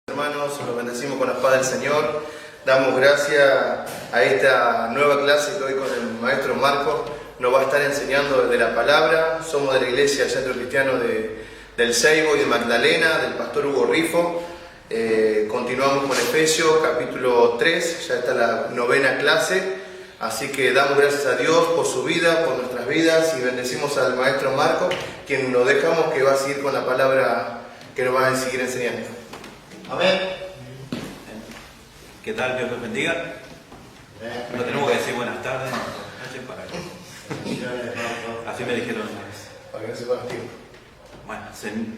Hermanos, los bendecimos con la paz del Señor. Damos gracias a esta nueva clase que hoy con el maestro Marcos nos va a estar enseñando desde la palabra. Somos de la iglesia Centro Cristiano del Seibo y de Magdalena, del pastor Hugo Rifo. Continuamos con Efesios capítulo 3, ya está la novena clase. Así que damos gracias a Dios por su vida, por nuestras vidas, y bendecimos al maestro Marcos, quien nos dejamos que va a seguir con la palabra que nos va a seguir enseñando. Amén. ¿Qué tal? Dios los bendiga. No tenemos que decir buenas tardes, buenas noches, así me dijeron una vez. Para que no se pase tiempo. Bueno,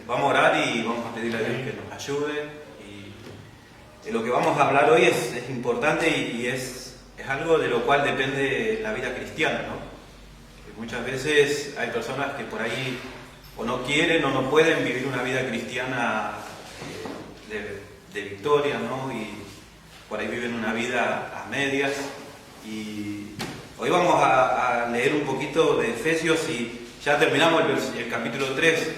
vamos a orar y vamos a pedirle a Dios que nos ayude. Y lo que vamos a hablar hoy es importante y es algo de lo cual depende la vida cristiana, ¿no? Muchas veces hay personas que por ahí o no quieren o no pueden vivir una vida cristiana de victoria, ¿no? Y por ahí viven una vida a medias. Y hoy vamos a leer un poquito de Efesios y ya terminamos el capítulo 3.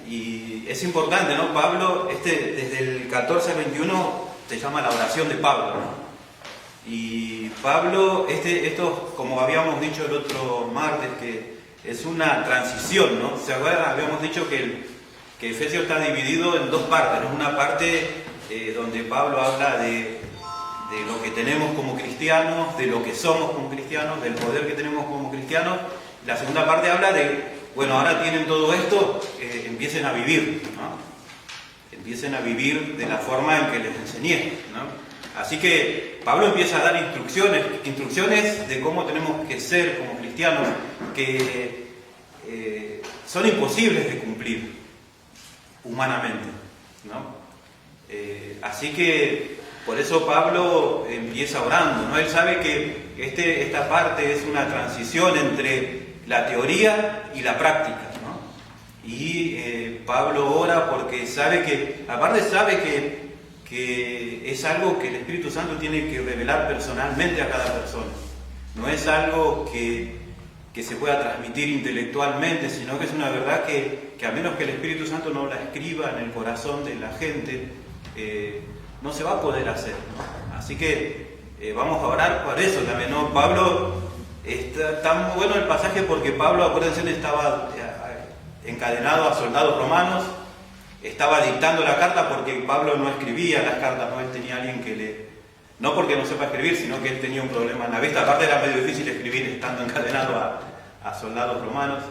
Y es importante, ¿no? Pablo, desde el 14 al 21 se llama la oración de Pablo, ¿no? Y Pablo, esto, como habíamos dicho el otro martes, que es una transición, ¿no? ¿Se acuerdan? Habíamos dicho que Efesios está dividido en dos partes, ¿no? Una parte donde Pablo habla de lo que tenemos como cristianos, de lo que somos como cristianos, del poder que tenemos como cristianos. La segunda parte habla de, bueno, ahora tienen todo esto, empiecen a vivir, ¿no? Empiecen a vivir de la forma en que les enseñé, ¿no? Así que Pablo empieza a dar instrucciones de cómo tenemos que ser como cristianos, que son imposibles de cumplir humanamente, ¿no? Así que por eso Pablo empieza orando, ¿no? Él sabe que esta parte es una transición entre la teoría y la práctica, ¿no? Y Pablo ora porque sabe que es algo que el Espíritu Santo tiene que revelar personalmente a cada persona. No es algo que se pueda transmitir intelectualmente, sino que es una verdad que a menos que el Espíritu Santo no la escriba en el corazón de la gente, no se va a poder hacer, ¿no? Así que vamos a orar por eso también, ¿no? Pablo, está muy bueno el pasaje porque Pablo, acuérdense, estaba encadenado a soldados romanos. Estaba dictando la carta porque Pablo no escribía las cartas, ¿no? Él tenía alguien que no porque no sepa escribir, sino que él tenía un problema en la vista. Aparte era medio difícil escribir estando encadenado a soldados romanos.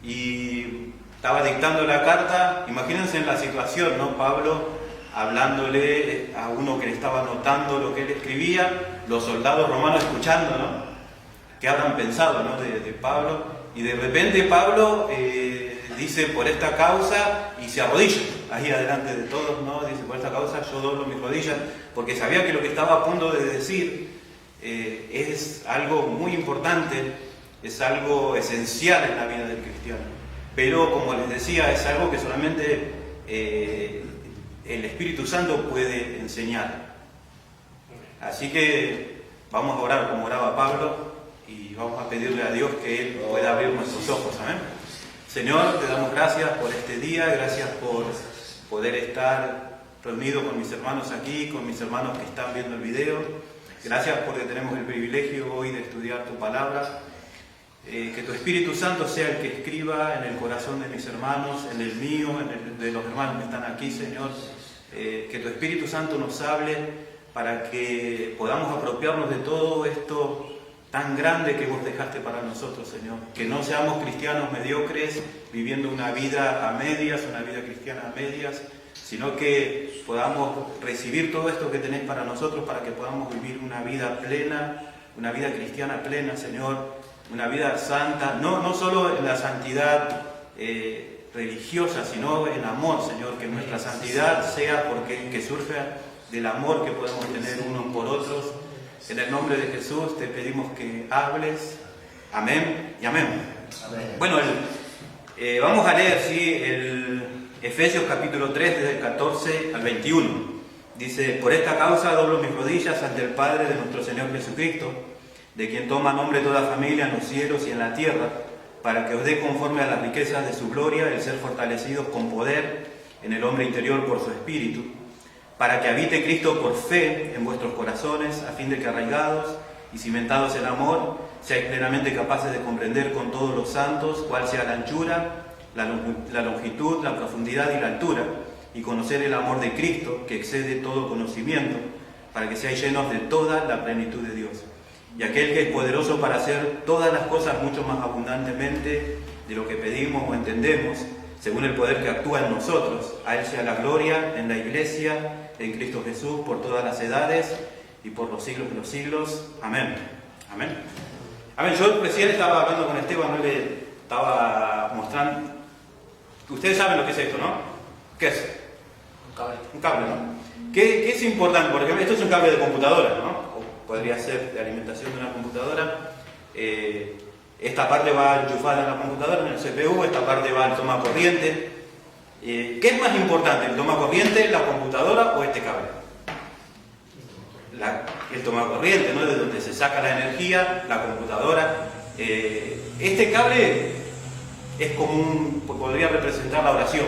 Y estaba dictando la carta. Imagínense en la situación, ¿no? Pablo hablándole a uno que le estaba anotando lo que él escribía, los soldados romanos escuchando, ¿no? ¿Qué habrán pensado, ¿no? de Pablo? Y de repente Pablo dice, por esta causa, y se arrodilla ahí adelante de todos, ¿no? Dice, por esta causa yo doblo mis rodillas, porque sabía que lo que estaba a punto de decir es algo muy importante, es algo esencial en la vida del cristiano. Pero, como les decía, es algo que solamente el Espíritu Santo puede enseñar. Así que vamos a orar como oraba Pablo y vamos a pedirle a Dios que Él pueda abrir nuestros ojos. Amén. Señor, te damos gracias por este día, gracias por poder estar reunido con mis hermanos aquí, con mis hermanos que están viendo el video. Gracias porque tenemos el privilegio hoy de estudiar tu palabra. Que tu Espíritu Santo sea el que escriba en el corazón de mis hermanos, en el mío, en el de los hermanos que están aquí, Señor. Que tu Espíritu Santo nos hable para que podamos apropiarnos de todo esto tan grande que vos dejaste para nosotros, Señor. Que no seamos cristianos mediocres, viviendo una vida a medias, una vida cristiana a medias, sino que podamos recibir todo esto que tenés para nosotros, para que podamos vivir una vida plena, una vida cristiana plena, Señor, una vida santa, no solo en la santidad religiosa, sino en amor, Señor, que nuestra santidad sea que surja del amor que podemos tener unos por otros. En el nombre de Jesús te pedimos que hables. Amén y amén. Amén. Bueno, vamos a leer, ¿sí? El Efesios capítulo 3, desde el 14 al 21. Dice, por esta causa doblo mis rodillas ante el Padre de nuestro Señor Jesucristo, de quien toma nombre toda familia en los cielos y en la tierra, para que os dé conforme a las riquezas de su gloria el ser fortalecidos con poder en el hombre interior por su Espíritu, para que habite Cristo por fe en vuestros corazones, a fin de que arraigados y cimentados en amor, seáis plenamente capaces de comprender con todos los santos cuál sea la anchura, la longitud, la profundidad y la altura, y conocer el amor de Cristo, que excede todo conocimiento, para que seáis llenos de toda la plenitud de Dios. Y aquel que es poderoso para hacer todas las cosas mucho más abundantemente de lo que pedimos o entendemos, según el poder que actúa en nosotros, a Él sea la gloria en la Iglesia, en Cristo Jesús, por todas las edades y por los siglos de los siglos. Amén. Amén. Amén. Yo recién estaba hablando con Esteban, no le estaba mostrando. Ustedes saben lo que es esto, ¿no? ¿Qué es? Un cable. Un cable, ¿no? ¿Qué es importante? Por ejemplo, esto es un cable de computadora, ¿no? O podría ser de alimentación de una computadora. Esta parte va enchufada en la computadora, en el CPU, esta parte va al toma corriente. ¿Qué es más importante, el toma corriente, la computadora o este cable? El toma corriente, ¿no? De donde se saca la energía, la computadora. Este cable es como podría representar la oración.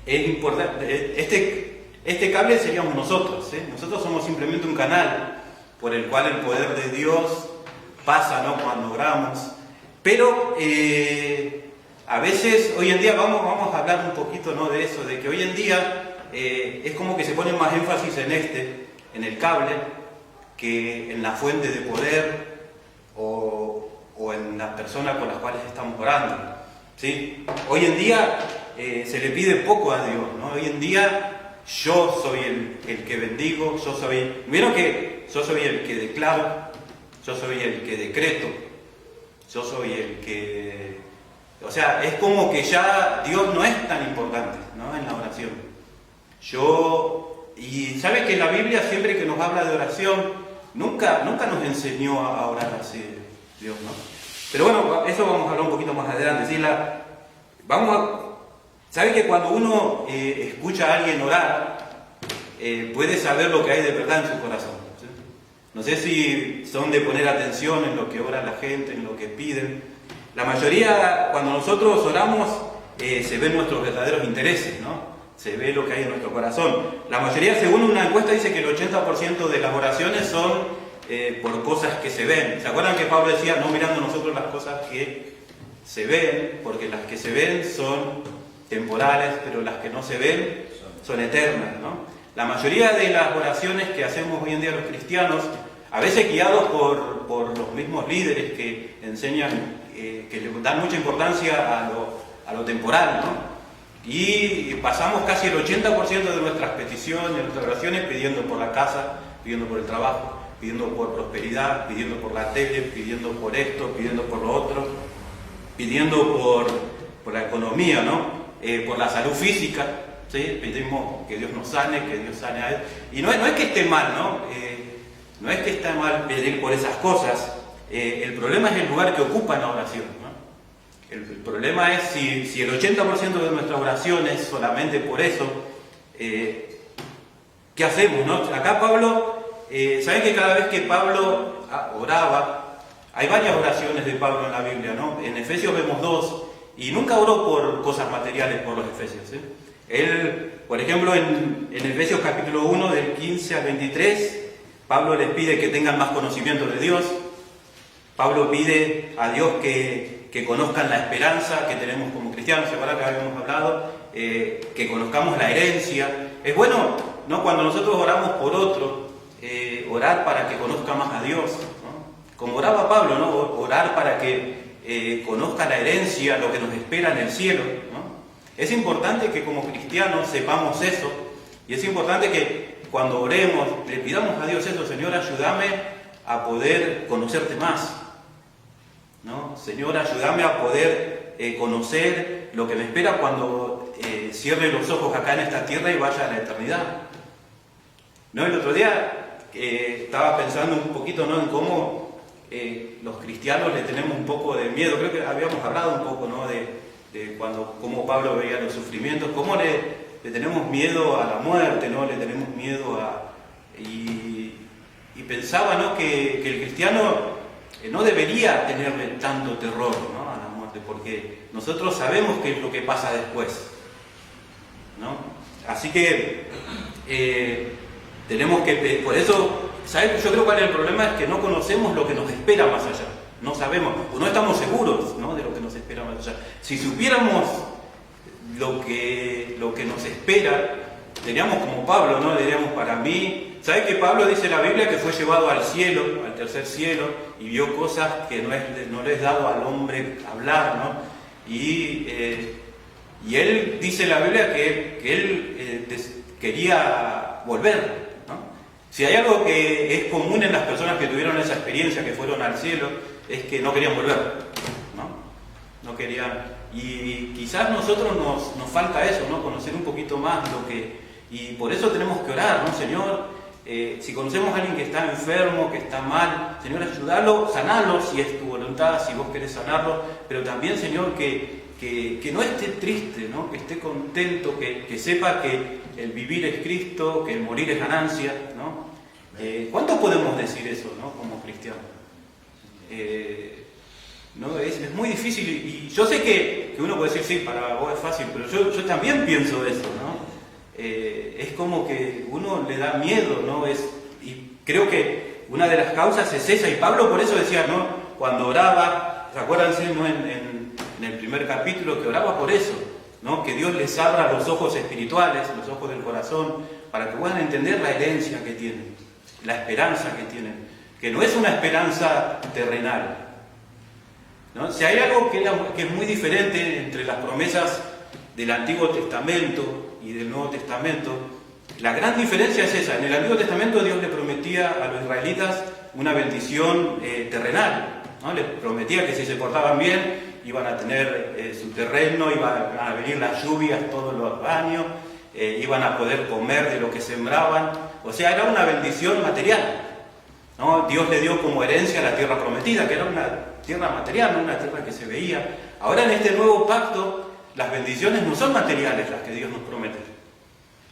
Es importante. Este cable seríamos nosotros. Nosotros somos simplemente un canal por el cual el poder de Dios pasa, ¿no? Cuando oramos. Pero a veces, hoy en día, vamos a hablar un poquito, ¿no? De eso, de que hoy en día es como que se pone más énfasis en el cable, que en la fuente de poder o en las personas con las cuales estamos orando, ¿sí? Hoy en día se le pide poco a Dios, ¿no? Hoy en día yo soy el que bendigo, vieron que yo soy el que declaro, yo soy el que decreto, yo soy el que... O sea, es como que ya Dios no es tan importante, ¿no? En la oración. Y sabe que la Biblia, siempre que nos habla de oración, nunca nos enseñó a orar así, Dios, ¿no? Pero bueno, eso vamos a hablar un poquito más adelante. ¿Sí? ¿Sabe que cuando uno escucha a alguien orar, puede saber lo que hay de verdad en su corazón? ¿Sí? No sé si son de poner atención en lo que ora la gente, en lo que piden. La mayoría, cuando nosotros oramos, se ven nuestros verdaderos intereses, ¿no? Se ve lo que hay en nuestro corazón. La mayoría, según una encuesta, dice que el 80% de las oraciones son por cosas que se ven. ¿Se acuerdan que Pablo decía, no mirando nosotros las cosas que se ven? Porque las que se ven son temporales, pero las que no se ven son eternas, ¿no? La mayoría de las oraciones que hacemos hoy en día los cristianos, a veces guiados por los mismos líderes que enseñan, que le dan mucha importancia a lo temporal, ¿no? Y pasamos casi el 80% de nuestras peticiones, de nuestras oraciones, pidiendo por la casa, pidiendo por el trabajo, pidiendo por prosperidad, pidiendo por la tele, pidiendo por esto, pidiendo por lo otro, pidiendo por la economía, ¿no? Por la salud física, ¿sí? Pedimos que Dios nos sane, que Dios sane a él. Y no es que esté mal, ¿no? No es que esté mal pedir por esas cosas. El problema es el lugar que ocupa en la oración, ¿no? El problema es si el 80% de nuestra oración es solamente por eso, ¿qué hacemos, no? Acá Pablo, ¿saben que cada vez que Pablo oraba, hay varias oraciones de Pablo en la Biblia, ¿no? En Efesios vemos 2, y nunca oró por cosas materiales por los Efesios, ¿sí? Él, por ejemplo, en Efesios capítulo 1, del 15 al 23, Pablo les pide que tengan más conocimiento de Dios. Pablo pide a Dios que conozcan la esperanza que tenemos como cristianos, ¿se acuerdan que habíamos hablado? Que conozcamos la herencia. Es bueno, ¿no? Cuando nosotros oramos por otro, orar para que conozca más a Dios, ¿no? Como oraba Pablo, ¿no? Orar para que conozca la herencia, lo que nos espera en el cielo, ¿no? Es importante que como cristianos sepamos eso, y es importante que cuando oremos le pidamos a Dios eso: Señor, ayúdame a poder conocerte más, ¿no? Señor, ayúdame a poder conocer lo que me espera cuando cierre los ojos acá en esta tierra y vaya a la eternidad, ¿no? El otro día estaba pensando un poquito, ¿no? En cómo los cristianos le tenemos un poco de miedo. Creo que habíamos hablado un poco, ¿no? De cómo Pablo veía los sufrimientos, cómo le tenemos miedo a la muerte, ¿no? Le tenemos miedo y pensaba, ¿no? Que el cristiano no debería tenerle tanto terror, ¿no? A la muerte, porque nosotros sabemos qué es lo que pasa después, ¿no? Así que tenemos que, por eso, ¿sabes? Yo creo que el problema es que no conocemos lo que nos espera más allá. No sabemos, o no estamos seguros, ¿no?, de lo que nos espera más allá. Si supiéramos lo que nos espera, diríamos como Pablo, ¿no? Diríamos, para mí, ¿sabes que Pablo dice en la Biblia que fue llevado al cielo, al tercer cielo, y vio cosas que no le es dado al hombre hablar, ¿no? Y él dice en la Biblia que él quería volver, ¿no? Si hay algo que es común en las personas que tuvieron esa experiencia, que fueron al cielo, es que no querían volver, ¿no? No querían. Y quizás nosotros nos falta eso, ¿no? Conocer un poquito más lo que... Y por eso tenemos que orar, ¿no? Señor, si conocemos a alguien que está enfermo, que está mal, Señor, ayúdalo, sanalo si es tu voluntad, si vos querés sanarlo, pero también, Señor, que no esté triste, ¿no? Que esté contento, que sepa que el vivir es Cristo, que el morir es ganancia, ¿no? ¿Cuánto podemos decir eso, ¿no?, como cristianos? ¿No? Es muy difícil, y yo sé que uno puede decir, sí, para vos es fácil, pero yo también pienso eso, ¿no? Es como que uno le da miedo, ¿no? Y creo que una de las causas es esa, y Pablo por eso decía, ¿no?, cuando oraba, acuérdense, ¿no?, en el primer capítulo, que oraba por eso, ¿no?, que Dios les abra los ojos espirituales, los ojos del corazón, para que puedan entender la herencia que tienen, la esperanza que tienen, que no es una esperanza terrenal, ¿no? Si hay algo que es muy diferente entre las promesas del Antiguo Testamento y del Nuevo Testamento, la gran diferencia es esa. En el Antiguo Testamento Dios le prometía a los israelitas una bendición terrenal, ¿no? Les prometía que si se portaban bien iban a tener su terreno, iban a venir las lluvias todos los años, iban a poder comer de lo que sembraban. O sea, era una bendición material, ¿no? Dios le dio como herencia la tierra prometida, que era una tierra material, no una tierra que se veía. Ahora en este nuevo pacto, las bendiciones no son materiales las que Dios nos promete,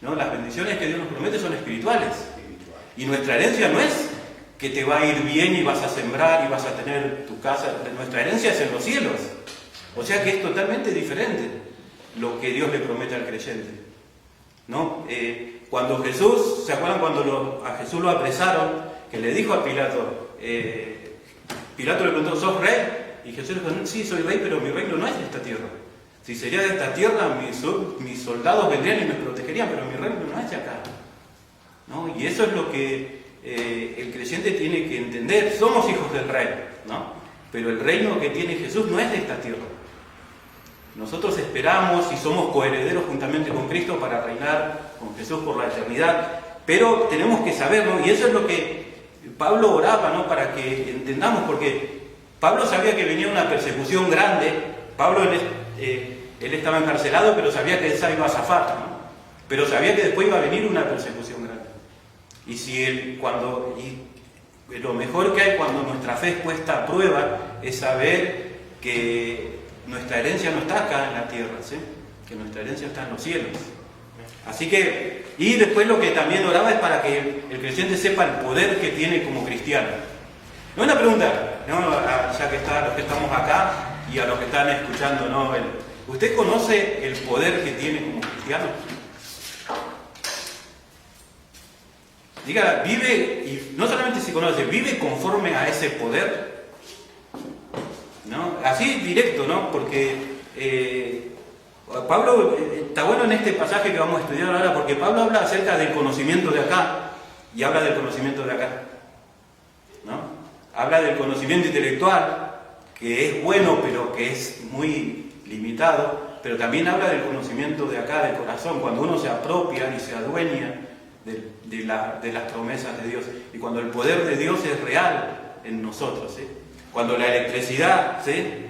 ¿no? Las bendiciones que Dios nos promete son espirituales. Y nuestra herencia no es que te va a ir bien y vas a sembrar y vas a tener tu casa. Nuestra herencia es en los cielos. O sea que es totalmente diferente lo que Dios le promete al creyente, ¿no? Cuando Jesús, ¿se acuerdan cuando a Jesús lo apresaron? Que le dijo a Pilato, Pilato le preguntó, ¿sos rey? Y Jesús le dijo, sí, soy rey, pero mi reino no es de esta tierra. Si sería de esta tierra, mis soldados vendrían y me protegerían, pero mi reino no es de acá, ¿no? Y eso es lo que el creyente tiene que entender. Somos hijos del rey, ¿no? Pero el reino que tiene Jesús no es de esta tierra. Nosotros esperamos y somos coherederos juntamente con Cristo para reinar con Jesús por la eternidad, pero tenemos que saberlo, y eso es lo que Pablo oraba, ¿no?, para que entendamos, porque Pablo sabía que venía una persecución grande. Pablo, él estaba encarcelado, pero sabía que esa iba a zafar, ¿no? Pero sabía que después iba a venir una persecución grande. Y lo mejor que hay cuando nuestra fe es puesta a prueba es saber que nuestra herencia no está acá en la tierra, ¿sí?, que nuestra herencia está en los cielos. Así que, y después lo que también oraba es para que el creyente sepa el poder que tiene como cristiano. No es una pregunta, ¿no?, ya que está, los que estamos acá y a los que están escuchando, ¿no? ¿Usted conoce el poder que tiene como cristiano? Diga, vive, y no solamente se conoce, vive conforme a ese poder, ¿no? Así directo, ¿no? Porque Pablo, está bueno en este pasaje que vamos a estudiar ahora, porque Pablo habla acerca del conocimiento de acá y habla del conocimiento de acá, ¿no? Habla del conocimiento intelectual, que es bueno, pero que es muy limitado, pero también habla del conocimiento de acá, del corazón, cuando uno se apropia y se adueña de las promesas de Dios, y cuando el poder de Dios es real en nosotros, ¿sí? Cuando la electricidad, ¿sí?,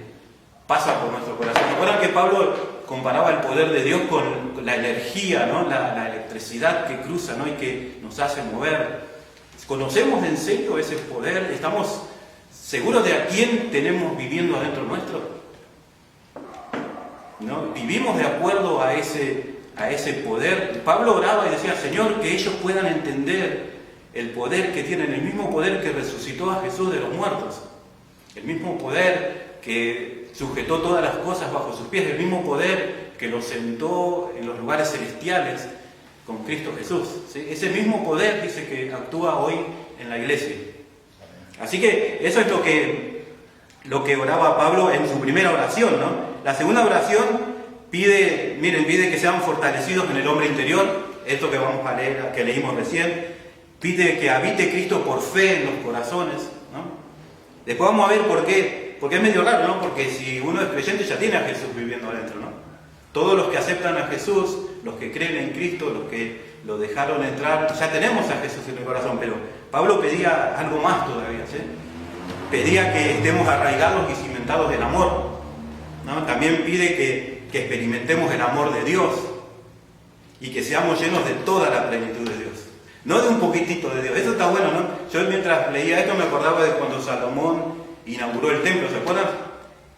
pasa por nuestro corazón. ¿Recuerdan que Pablo comparaba el poder de Dios con la energía, ¿no?, la electricidad que cruza, ¿no?, y que nos hace mover? ¿Conocemos en serio ese poder? ¿Estamos seguros de a quién tenemos viviendo adentro nuestro? ¿No? ¿Vivimos de acuerdo a ese poder? Pablo oraba y decía, Señor, que ellos puedan entender el poder que tienen, el mismo poder que resucitó a Jesús de los muertos, el mismo poder que sujetó todas las cosas bajo sus pies, el mismo poder que los sentó en los lugares celestiales, con Cristo Jesús. ¿Sí? Ese mismo poder dice que actúa hoy en la iglesia. Así que eso es lo que oraba Pablo en su primera oración, ¿no? La segunda oración pide que sean fortalecidos en el hombre interior, esto que vamos a leer, que leímos recién, pide que habite Cristo por fe en los corazones, ¿no? Después vamos a ver por qué, porque es medio raro, ¿no? Porque si uno es creyente ya tiene a Jesús viviendo adentro, ¿no? Todos los que aceptan a Jesús, los que creen en Cristo, los que lo dejaron entrar, ya tenemos a Jesús en el corazón, pero Pablo pedía algo más todavía, ¿sí? Pedía que estemos arraigados y cimentados en amor, ¿no? También pide que experimentemos el amor de Dios y que seamos llenos de toda la plenitud de Dios, no de un poquitito de Dios. Eso está bueno, ¿no? Yo mientras leía esto me acordaba de cuando Salomón inauguró el templo, ¿se acuerdan?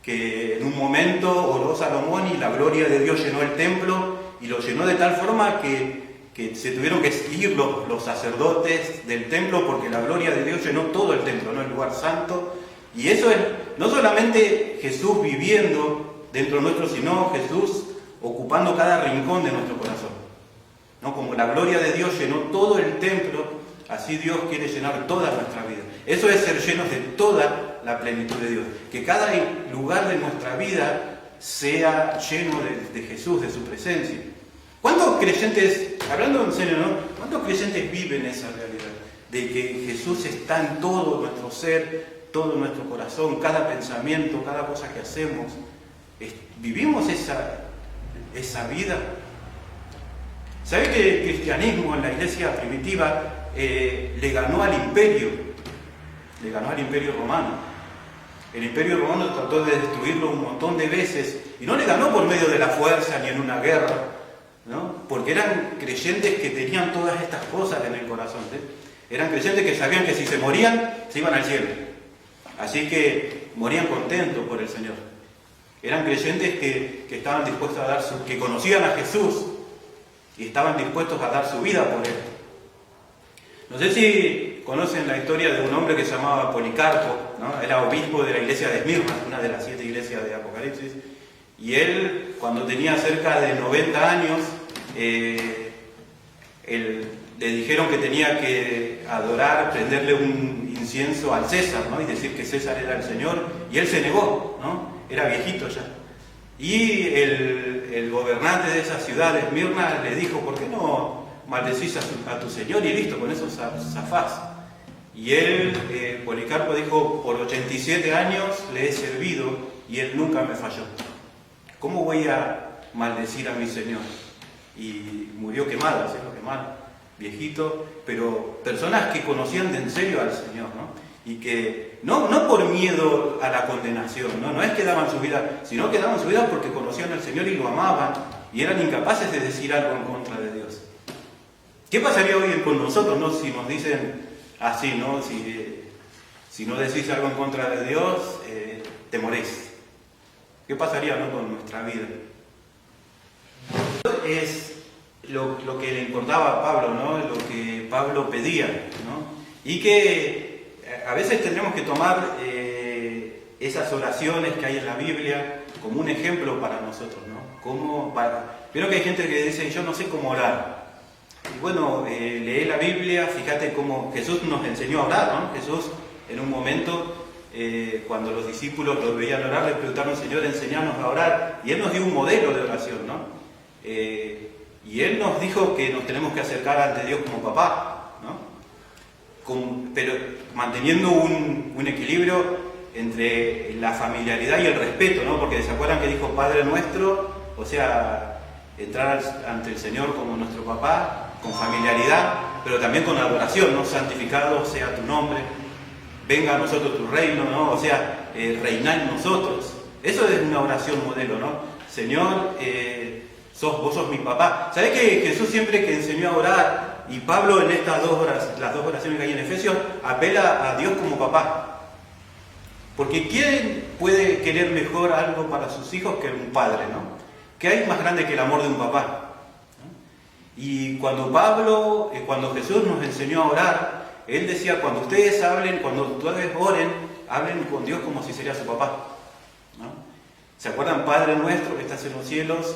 Que en un momento oró Salomón y la gloria de Dios llenó el templo y lo llenó de tal forma que se tuvieron que ir los sacerdotes del templo porque la gloria de Dios llenó todo el templo, ¿no? El lugar santo. Y eso es no solamente Jesús viviendo dentro nuestro, sino Jesús ocupando cada rincón de nuestro corazón, ¿no? Como la gloria de Dios llenó todo el templo, así Dios quiere llenar toda nuestra vida. Eso es ser llenos de toda la plenitud de Dios. Que cada lugar de nuestra vida sea lleno de Jesús, de su presencia. ¿Cuántos creyentes, hablando en serio, ¿no? ¿Cuántos creyentes viven esa realidad? De que Jesús está en todo nuestro ser, todo nuestro corazón, cada pensamiento, cada cosa que hacemos. ¿Vivimos esa vida? ¿Sabe que el cristianismo en la iglesia primitiva le ganó al imperio romano? El imperio romano trató de destruirlo un montón de veces y no le ganó por medio de la fuerza ni en una guerra, ¿no? Porque eran creyentes que tenían todas estas cosas en el corazón, ¿sí? Eran creyentes que sabían que si se morían, se iban al cielo. Así que morían contentos por el Señor. Eran creyentes que estaban dispuestos a que conocían a Jesús y estaban dispuestos a dar su vida por Él. No sé si conocen la historia de un hombre que se llamaba Policarpo, ¿no? Era obispo de la iglesia de Esmirna, una de las 7 iglesias de Apocalipsis. Y él, cuando tenía cerca de 90 años, le dijeron que tenía que adorar, prenderle un incienso al César, ¿no? Y decir que César era el Señor, y él se negó, ¿no? Era viejito ya. Y el gobernante de esa ciudad de Esmirna le dijo: ¿por qué no maldecís a tu Señor? Y listo, con eso zafás. Y él, Policarpo, dijo: por 87 años le he servido y él nunca me falló. ¿Cómo voy a maldecir a mi Señor? Y murió quemado, ¿sí? Lo quemaron, viejito, pero personas que conocían de en serio al Señor, ¿no? Y que no por miedo a la condenación, no es que daban su vida, sino que daban su vida porque conocían al Señor y lo amaban y eran incapaces de decir algo en contra de Dios. ¿Qué pasaría hoy con nosotros, no? Si nos dicen así, ¿no? Si no decís algo en contra de Dios, te morís. ¿Qué pasaría, no, con nuestra vida? Es lo que le importaba a Pablo, ¿no? Lo que Pablo pedía, ¿no? Y que a veces tendremos que tomar esas oraciones que hay en la Biblia como un ejemplo para nosotros, ¿no? Pero que hay gente que dice: yo no sé cómo orar. Y bueno, lee la Biblia, fíjate cómo Jesús nos enseñó a orar, ¿no? Jesús, en un momento, cuando los discípulos lo veían orar, le preguntaron: Señor, enséñanos a orar. Y Él nos dio un modelo de oración, ¿no? Y Él nos dijo que nos tenemos que acercar ante Dios como papá, ¿no? Pero manteniendo un equilibrio entre la familiaridad y el respeto, ¿no? Porque ¿se acuerdan que dijo Padre Nuestro? O sea, entrar ante el Señor como nuestro papá, con familiaridad, pero también con adoración, ¿no? Santificado sea tu nombre, venga a nosotros tu reino, ¿no? O sea, reiná en nosotros. Eso es una oración modelo, ¿no? Señor, vos sos mi papá. ¿Sabés que Jesús siempre que enseñó a orar, y Pablo en estas las dos oraciones que hay en Efesios, apela a Dios como papá? Porque ¿quién puede querer mejor algo para sus hijos que un padre, ¿no? ¿Qué hay más grande que el amor de un papá? Y cuando Jesús nos enseñó a orar, Él decía: cuando ustedes hablen, cuando ustedes oren, hablen con Dios como si sería su papá, ¿no? ¿Se acuerdan? Padre nuestro que estás en los cielos,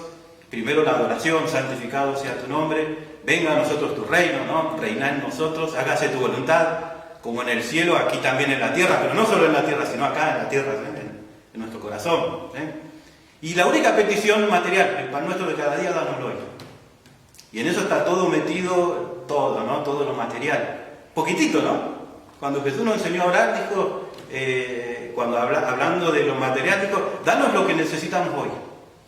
Primero la adoración, santificado sea tu nombre, venga a nosotros tu reino, ¿no? Reina en nosotros, hágase tu voluntad, como en el cielo, aquí también en la tierra, pero no solo en la tierra, sino acá en la tierra, en nuestro corazón. Y la única petición material, el pan nuestro de cada día, dánoslo hoy. Y en eso está todo metido, todo, ¿no? Todo lo material. Poquitito, ¿no? Cuando Jesús nos enseñó a orar, dijo, hablando de lo material, dijo, danos lo que necesitamos hoy.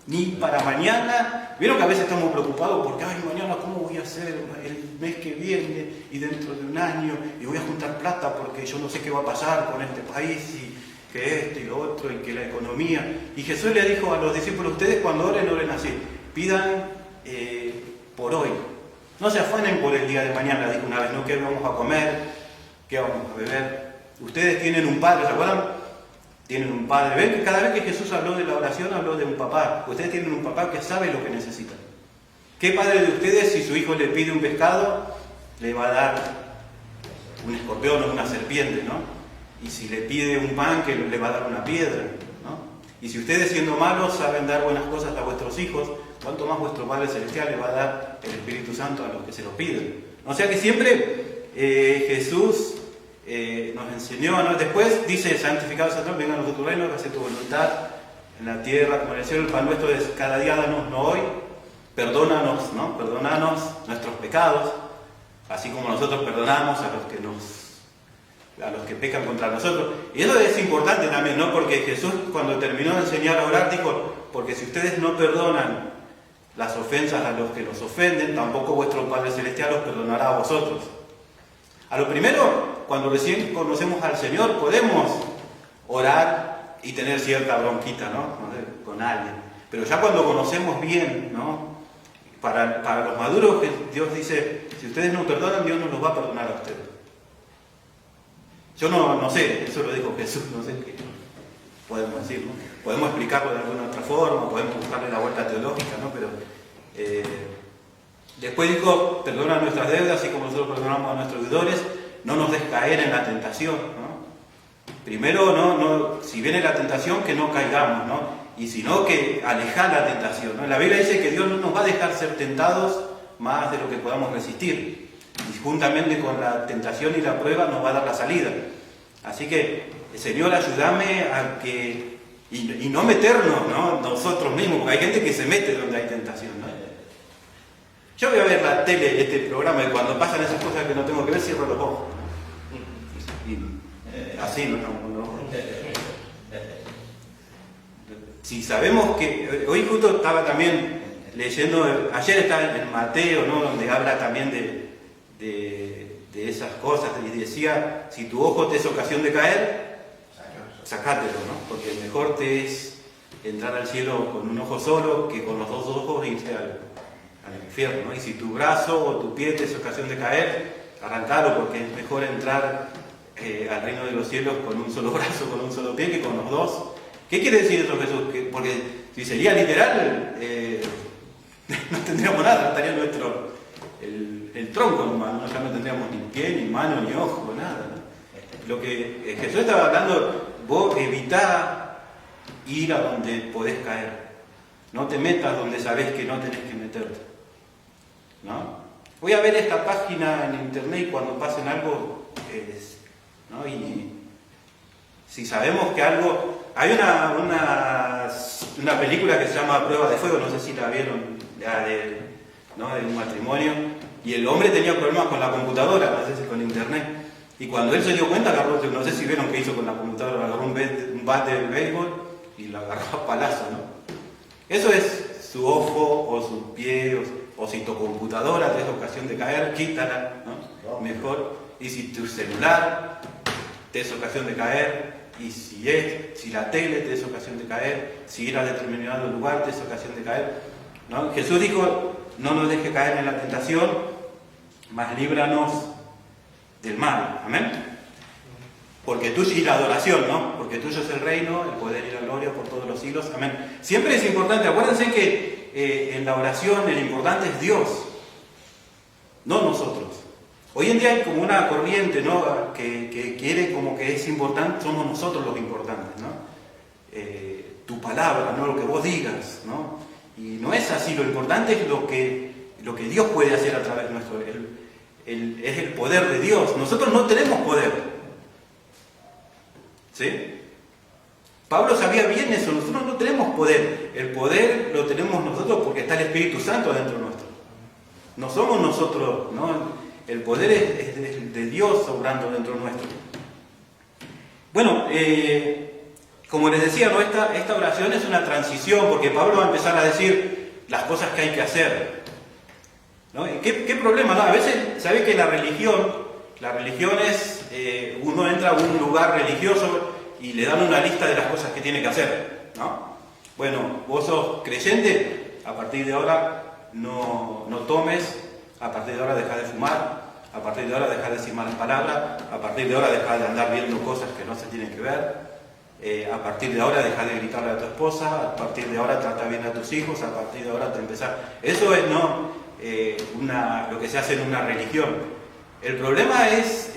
Ni para mañana. Vieron que a veces estamos preocupados porque, ay, mañana cómo voy a hacer el mes que viene y dentro de un año, y voy a juntar plata porque yo no sé qué va a pasar con este país y que esto y lo otro y que la economía. Y Jesús le dijo a los discípulos, ustedes cuando oren, oren así, pidan por hoy. No se afanen por el día de mañana, dijo una vez, ¿no? ¿Qué vamos a comer? ¿Qué vamos a beber? Ustedes tienen un padre, ¿se acuerdan? Tienen un padre. Ven que cada vez que Jesús habló de la oración, habló de un papá. Ustedes tienen un papá que sabe lo que necesitan. ¿Qué padre de ustedes, si su hijo le pide un pescado, le va a dar un escorpión o una serpiente, ¿no? Y si le pide un pan, que le va a dar una piedra, ¿no? Y si ustedes, siendo malos, saben dar buenas cosas a vuestros hijos, ¿cuánto más vuestro Padre Celestial le va a dar el Espíritu Santo a los que se lo piden? O sea que siempre Jesús nos enseñó, ¿no? Después dice, santificado sea tu nombre, venga a nosotros tu reino, que hace tu voluntad en la tierra como en el cielo. El pan nuestro de cada día danos hoy, perdónanos, ¿no? Perdónanos nuestros pecados, así como nosotros perdonamos a los que pecan contra nosotros. Y eso es importante también, ¿no? Porque Jesús, cuando terminó de enseñar a orar, dijo, porque si ustedes no perdonan las ofensas a los que los ofenden, tampoco vuestro Padre Celestial los perdonará a vosotros. A lo primero, cuando recién conocemos al Señor, podemos orar y tener cierta bronquita, ¿no? Con alguien. Pero ya cuando conocemos bien, ¿no? Para los maduros, Dios dice, si ustedes no perdonan, Dios no los va a perdonar a ustedes. Yo no sé, eso lo dijo Jesús, no sé qué podemos decir, ¿no? Podemos explicarlo de alguna otra forma, podemos buscarle la vuelta teológica, ¿no? Pero después dijo, perdona nuestras deudas, así como nosotros perdonamos a nuestros deudores, no nos des caer en la tentación, ¿no? Primero, si viene la tentación, que no caigamos, ¿no? Y si no, que alejar la tentación, ¿no? La Biblia dice que Dios no nos va a dejar ser tentados más de lo que podamos resistir. Y juntamente con la tentación y la prueba nos va a dar la salida. Así que, Señor, ayúdame a que... Y no meternos, ¿no? Nosotros mismos, porque hay gente que se mete donde hay tentación, ¿no? Yo voy a ver la tele, este programa, y cuando pasan esas cosas que no tengo que ver, cierro los ojos. Y así no. Si sabemos que... Hoy justo estaba también leyendo, ayer estaba en Mateo, ¿no? Donde habla también de esas cosas, y decía, si tu ojo te es ocasión de caer, sacátelo, ¿no? Porque mejor te es entrar al cielo con un ojo solo que con los dos ojos e irse al infierno, ¿no? Y si tu brazo o tu pie te es ocasión de caer, arrancalo, porque es mejor entrar al reino de los cielos con un solo brazo, con un solo pie, que con los dos. ¿Qué quiere decir eso, Jesús? Porque si sería literal, no tendríamos nada, estaría el tronco nomás, ¿no? Ya no tendríamos ni pie, ni mano, ni ojo, nada, ¿no? Lo que Jesús estaba hablando, vos evitá ir a donde podés caer. No te metas donde sabés que no tenés que meterte, ¿no? Voy a ver esta página en internet y cuando pasen algo, ¿no? Y si sabemos que algo... Hay una película que se llama Prueba de Fuego, no sé si la vieron, ¿no? De un matrimonio, y el hombre tenía problemas con la computadora, no sé si con internet, y cuando él se dio cuenta, agarró, no sé si vieron qué hizo con la computadora, agarró un bate de béisbol y lo agarró a palazo, ¿no? Eso es su ojo o su pie, o si tu computadora te es ocasión de caer, quítala, ¿no? Mejor. Y si tu celular te es ocasión de caer, y si la tele te es ocasión de caer, si ir a determinado lugar te es ocasión de caer, ¿no? Jesús dijo, no nos deje caer en la tentación, mas líbranos del mal. Amén. Porque tuyo, y la adoración, ¿no? Porque tuyo es el reino, el poder y la gloria por todos los siglos. Amén. Siempre es importante, acuérdense que en la oración el importante es Dios, no nosotros. Hoy en día hay como una corriente, ¿no? que quiere como que es importante, somos nosotros los importantes, ¿no? Tu palabra, ¿no? Lo que vos digas, ¿no? Y no es así, lo importante es lo que Dios puede hacer a través nuestro. Es el poder de Dios. Nosotros no tenemos poder. ¿Sí? Pablo sabía bien eso, nosotros no tenemos poder. El poder lo tenemos nosotros porque está el Espíritu Santo dentro nuestro. No somos nosotros, ¿no? El poder es de Dios obrando dentro nuestro. Bueno, como les decía, ¿no? Esta oración es una transición, porque Pablo va a empezar a decir las cosas que hay que hacer, ¿no? ¿Qué problema? ¿No? A veces, ¿sabe que la religión es, uno entra a un lugar religioso y le dan una lista de las cosas que tiene que hacer, ¿no? Bueno, vos sos creyente, a partir de ahora no tomes, a partir de ahora deja de fumar, a partir de ahora deja de decir malas palabras, a partir de ahora deja de andar viendo cosas que no se tienen que ver, a partir de ahora deja de gritarle a tu esposa, a partir de ahora trata bien a tus hijos, a partir de ahora te empezar. Eso es lo que se hace en una religión. El problema es,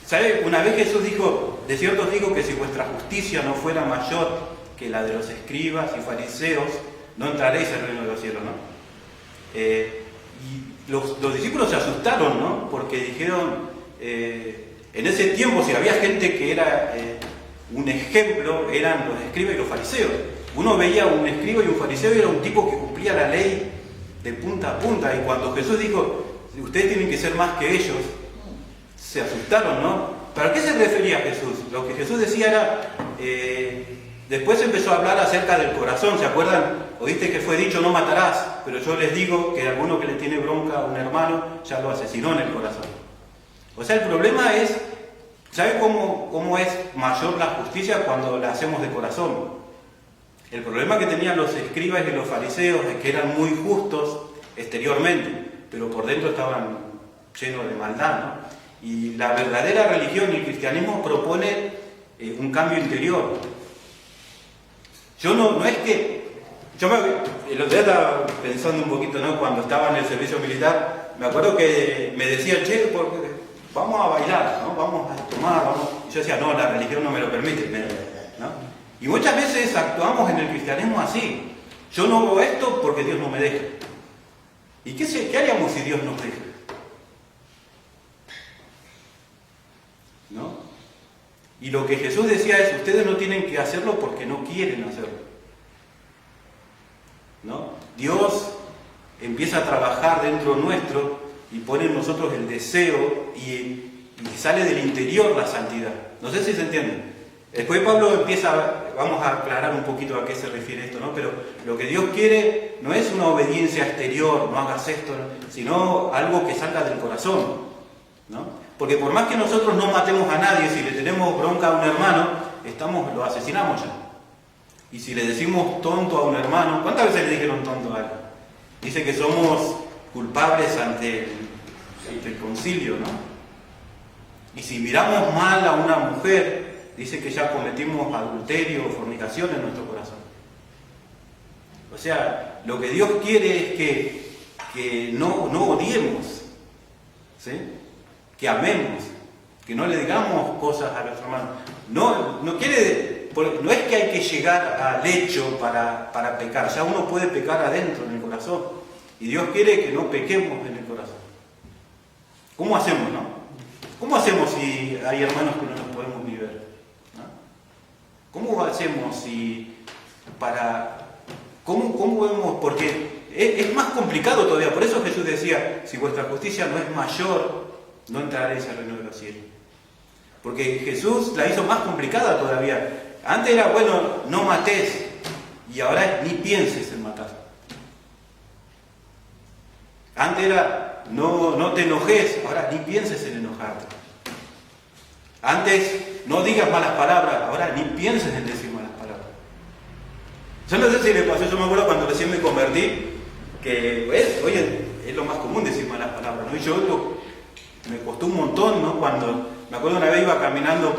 ¿sabe? Una vez Jesús dijo, de cierto os digo que si vuestra justicia no fuera mayor que la de los escribas y fariseos, no entraréis al reino de los cielos, ¿no? Y los discípulos se asustaron, ¿no? Porque dijeron, en ese tiempo, si había gente que era un ejemplo, eran los escribas y los fariseos. Uno veía un escriba y un fariseo y era un tipo que cumplía la ley de punta a punta. Y cuando Jesús dijo, ustedes tienen que ser más que ellos, se asustaron, ¿no? ¿Para qué se refería Jesús? Lo que Jesús decía era, después empezó a hablar acerca del corazón, ¿se acuerdan? Oíste que fue dicho, no matarás, pero yo les digo que alguno que le tiene bronca a un hermano ya lo asesinó en el corazón. O sea, el problema es, ¿sabe cómo es mayor la justicia cuando la hacemos de corazón? El problema que tenían los escribas y los fariseos es que eran muy justos exteriormente, pero por dentro estaban llenos de maldad, ¿no? Y la verdadera religión y el cristianismo propone un cambio interior. No es que... el otro día estaba pensando un poquito, ¿no? Cuando estaba en el servicio militar, me acuerdo que me decían, che, vamos a bailar, ¿no? Vamos a tomar, vamos... Y yo decía, no, la religión no me lo permite, ¿no? Y muchas veces actuamos en el cristianismo así. Yo no hago esto porque Dios no me deja. ¿Y qué haríamos si Dios nos deja? ¿No? Y lo que Jesús decía es, ustedes no tienen que hacerlo porque no quieren hacerlo, ¿no? Dios empieza a trabajar dentro nuestro y pone en nosotros el deseo y sale del interior la santidad. No sé si se entiende. Después Pablo vamos a aclarar un poquito a qué se refiere esto, ¿no? Pero lo que Dios quiere no es una obediencia exterior, no hagas esto, sino algo que salga del corazón, ¿no? Porque por más que nosotros no matemos a nadie, si le tenemos bronca a un hermano, lo asesinamos ya. Y si le decimos tonto a un hermano, ¿cuántas veces le dijeron tonto a él? Dice que somos culpables ante el concilio, ¿no? Y si miramos mal a una mujer, dice que ya cometimos adulterio o fornicación en nuestro corazón. O sea, lo que Dios quiere es que no odiemos, ¿sí? Que amemos, que no le digamos cosas a nuestro hermano. No es que hay que llegar al hecho para pecar, ya uno puede pecar adentro, en el corazón. Y Dios quiere que no pequemos en el corazón. ¿Cómo hacemos, no? ¿Cómo hacemos si hay hermanos que no nos podemos ni ver? ¿No? ¿Cómo hacemos ¿Cómo vemos? Porque es más complicado todavía. Por eso Jesús decía, si vuestra justicia no es mayor, no entraréis al reino de los cielos. Porque Jesús la hizo más complicada todavía. Antes era, bueno, no mates, y ahora es, ni pienses en matar. Antes era, no te enojes, ahora ni pienses en enojarte. Antes, no digas malas palabras, ahora ni pienses en decir malas palabras. Yo no sé si le pasó, yo me acuerdo cuando recién me convertí, que, oye, es lo más común decir malas palabras, ¿no? Y me costó un montón, ¿no? Cuando, me acuerdo una vez iba caminando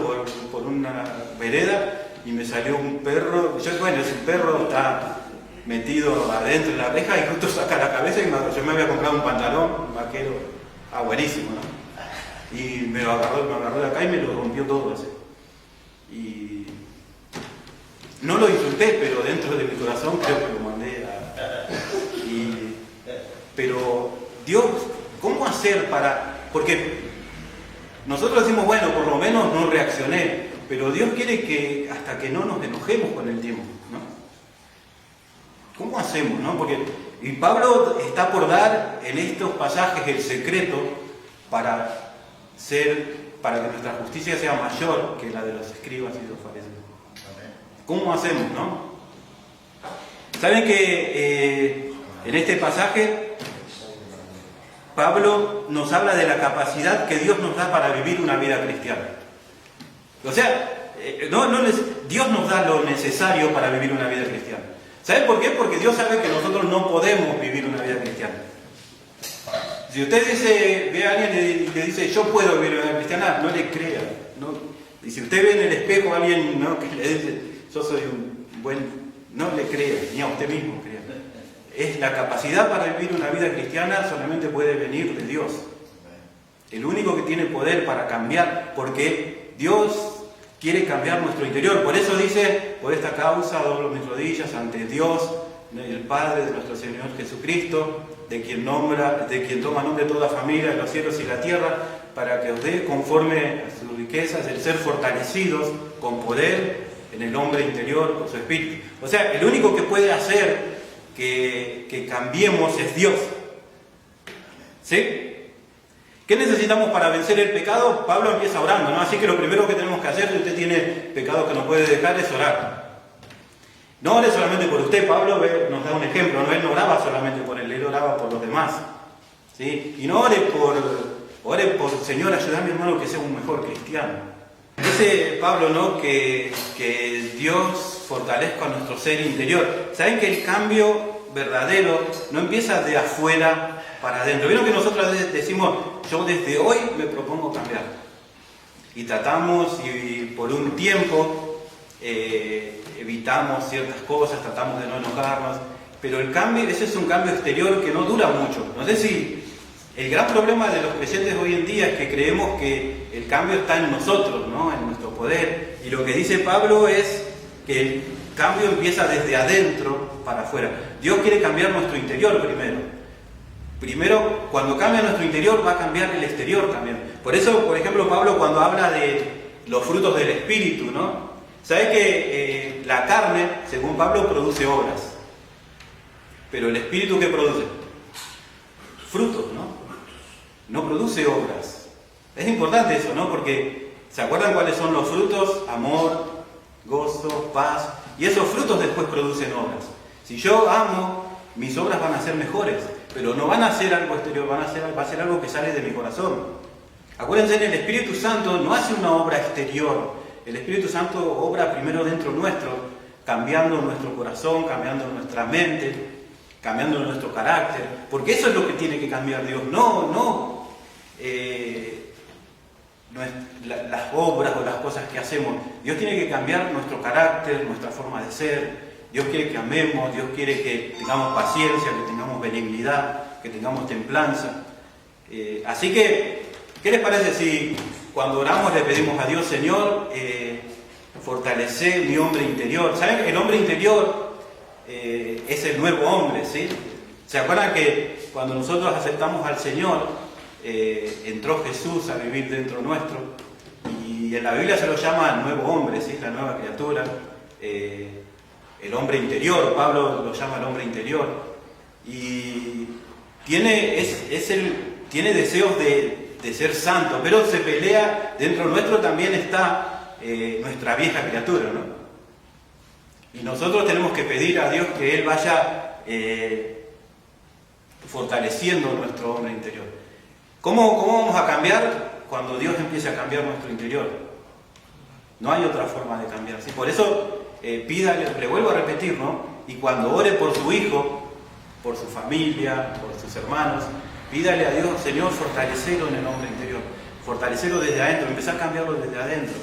por una vereda y me salió un perro. Ese perro está metido adentro de la reja y justo saca la cabeza y yo me había comprado un pantalón vaquero, buenísimo, ¿no? Y me agarró de acá y me lo rompió todo ese. Y no lo insulté, pero dentro de mi corazón creo que lo mandé pero Dios, ¿cómo hacer para...? Porque nosotros decimos, bueno, por lo menos no reaccioné, pero Dios quiere que hasta que no nos enojemos con el tiempo, ¿no? ¿Cómo hacemos, no? Y Pablo está por dar en estos pasajes el secreto para que nuestra justicia sea mayor que la de los escribas y los fariseos. ¿Cómo hacemos, no? ¿Saben que en este pasaje Pablo nos habla de la capacidad que Dios nos da para vivir una vida cristiana? O sea, Dios nos da lo necesario para vivir una vida cristiana. ¿Saben por qué? Porque Dios sabe que nosotros no podemos vivir una vida cristiana. Si usted ve a alguien y le dice, yo puedo vivir una vida cristiana, no le crea, ¿no? Y si usted ve en el espejo a alguien, ¿no?, que le dice, yo soy un buen... no le crea, ni a usted mismo crea. Es la capacidad para vivir una vida cristiana solamente puede venir de Dios. El único que tiene poder para cambiar, porque Dios quiere cambiar nuestro interior. Por eso dice, por esta causa doblo mis rodillas ante Dios, el Padre de nuestro Señor Jesucristo, de quien toma nombre toda familia en los cielos y la tierra, para que os dé conforme a sus riquezas el ser fortalecidos con poder en el hombre interior por su espíritu. O sea, el único que puede hacer que cambiemos es Dios. ¿Sí? ¿Qué necesitamos para vencer el pecado? Pablo empieza orando, ¿no? Así que lo primero que tenemos que hacer, si usted tiene pecado que no puede dejar, es orar. No ore solamente por usted. Pablo nos da un ejemplo, ¿no? Él no oraba solamente por él oraba por los demás, ¿sí? Y no ore por Señor, ayuda a mi hermano que sea un mejor cristiano. Dice Pablo, ¿no?, que Dios fortalezca nuestro ser interior. ¿Saben que el cambio verdadero no empieza de afuera para adentro? ¿Vieron que nosotros decimos, yo desde hoy me propongo cambiar? Y tratamos, y por un tiempo evitamos ciertas cosas, tratamos de no enojarnos, pero el cambio, ese es un cambio exterior que no dura mucho. No sé si el gran problema de los creyentes hoy en día es que creemos que el cambio está en nosotros, ¿no?, en nuestro poder, y lo que dice Pablo es que el cambio empieza desde adentro para afuera. Dios quiere cambiar nuestro interior primero, cuando cambia nuestro interior va a cambiar el exterior también. Por eso, por ejemplo, Pablo cuando habla de los frutos del Espíritu, ¿no?, sabe que la carne, según Pablo, produce obras, pero el Espíritu, ¿qué produce? Frutos, ¿no? No produce obras. Es importante eso, ¿no? Porque ¿se acuerdan cuáles son los frutos? Amor, gozo, paz. Y esos frutos después producen obras. Si yo amo, mis obras van a ser mejores, pero no van a ser algo exterior, va a ser algo que sale de mi corazón. Acuérdense, el Espíritu Santo no hace una obra exterior. El Espíritu Santo obra primero dentro nuestro, cambiando nuestro corazón, cambiando nuestra mente, cambiando nuestro carácter, porque eso es lo que tiene que cambiar Dios, no las obras o las cosas que hacemos. Dios tiene que cambiar nuestro carácter, nuestra forma de ser. Dios quiere que amemos, Dios quiere que tengamos paciencia, que tengamos benignidad, que tengamos templanza. Así que, ¿qué les parece si cuando oramos le pedimos a Dios, Señor, fortalece mi hombre interior? ¿Saben? El hombre interior es el nuevo hombre, ¿sí? ¿Se acuerdan que cuando nosotros aceptamos al Señor, entró Jesús a vivir dentro nuestro? Y en la Biblia se lo llama el nuevo hombre, ¿sí?, la nueva criatura, el hombre interior. Pablo lo llama el hombre interior. Y tiene deseos de ser santo, pero se pelea, dentro nuestro también está nuestra vieja criatura, ¿no? Y nosotros tenemos que pedir a Dios que Él vaya fortaleciendo nuestro hombre interior. ¿Cómo vamos a cambiar? Cuando Dios empiece a cambiar nuestro interior. No hay otra forma de cambiar, ¿sí? Por eso pídale, le vuelvo a repetir, ¿no? Y cuando ore por su hijo, por su familia, por sus hermanos, pídale a Dios, Señor, fortalecelo en el hombre interior, fortalecelo desde adentro, empezar a cambiarlo desde adentro.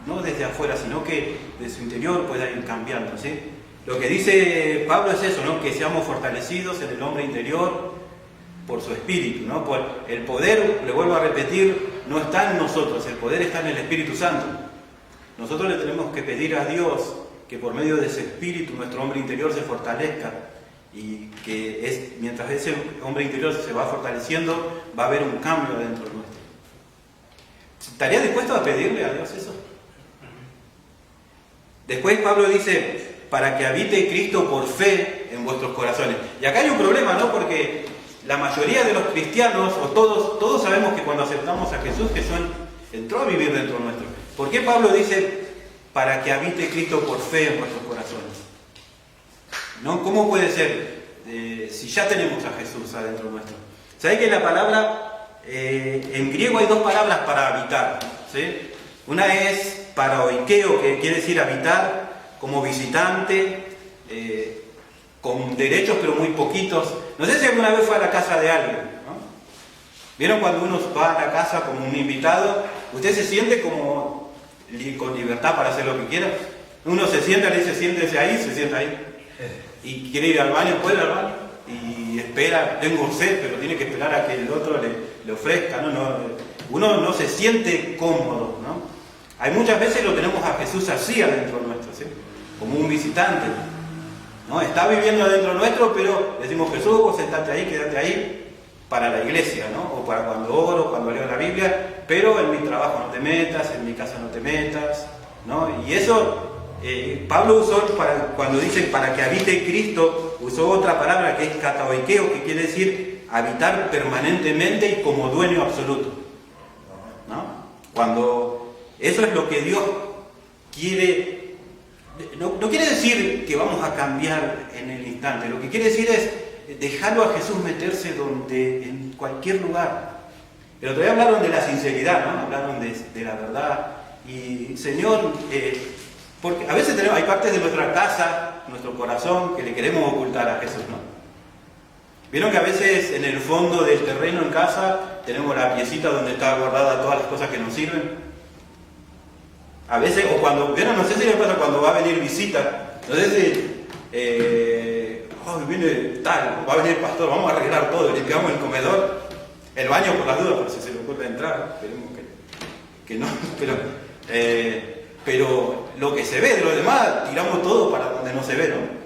No desde afuera, sino que de su interior pueda ir cambiando, ¿sí? Lo que dice Pablo es eso, ¿no?, que seamos fortalecidos en el hombre interior por su espíritu, ¿no? Por el poder, le vuelvo a repetir, no está en nosotros, el poder está en el Espíritu Santo. nosotros le tenemos que pedir a Dios que por medio de ese espíritu nuestro hombre interior se fortalezca, y que mientras ese hombre interior se va fortaleciendo, va a haber un cambio dentro nuestro. ¿Estaría dispuesto a pedirle a Dios eso? Después Pablo dice, para que habite Cristo por fe en vuestros corazones. Y acá hay un problema, ¿no? Porque la mayoría de los cristianos, o todos sabemos que cuando aceptamos a Jesús, Jesús entró a vivir dentro nuestro. ¿Por qué Pablo dice, para que habite Cristo por fe en vuestros corazones? ¿No? ¿Cómo puede ser si ya tenemos a Jesús adentro nuestro? ¿Sabéis que la palabra, en griego hay dos palabras para habitar, ¿sí? Una es paroikeo, que quiere decir habitar como visitante, con derechos pero muy poquitos. No sé si alguna vez fue a la casa de alguien, ¿no? ¿Vieron cuando uno va a la casa como un invitado? Usted se siente como con libertad para hacer lo que quiera. Uno se sienta, le dice siéntese ahí, se sienta ahí. Y quiere ir al baño, puede ir al baño. Y espera, tengo sed, pero tiene que esperar a que el otro le ofrezca, ¿no? Uno no se siente cómodo, ¿no? Hay muchas veces lo tenemos a Jesús así adentro nuestro, ¿sí? Como un visitante, ¿no? Está viviendo adentro nuestro, pero decimos, Jesús, vos sentate ahí, quédate ahí para la iglesia, ¿no? O para cuando oro, cuando leo la Biblia, pero en mi trabajo no te metas, en mi casa no te metas, ¿no? Y eso Pablo usó, cuando dice para que habite Cristo, usó otra palabra que es kataoikeo, que quiere decir habitar permanentemente y como dueño absoluto, ¿no? Cuando eso es lo que Dios quiere, no quiere decir que vamos a cambiar en el instante, lo que quiere decir es dejarlo a Jesús meterse en cualquier lugar. El otro día hablaron de la sinceridad, ¿no? Hablaron de la verdad. Y Señor, porque a veces hay partes de nuestra casa, nuestro corazón, que le queremos ocultar a Jesús, ¿no? Vieron que a veces en el fondo del terreno en casa tenemos la piecita donde está guardada todas las cosas que nos sirven. A veces, o cuando, ¿vieron? No sé si les pasa cuando va a venir visita, no sé si viene tal, va a venir el pastor, vamos a arreglar todo, limpiamos el comedor, el baño por las dudas, por si se le ocurre entrar, esperemos que no, pero lo que se ve de lo demás, tiramos todo para donde no se ve, ¿no?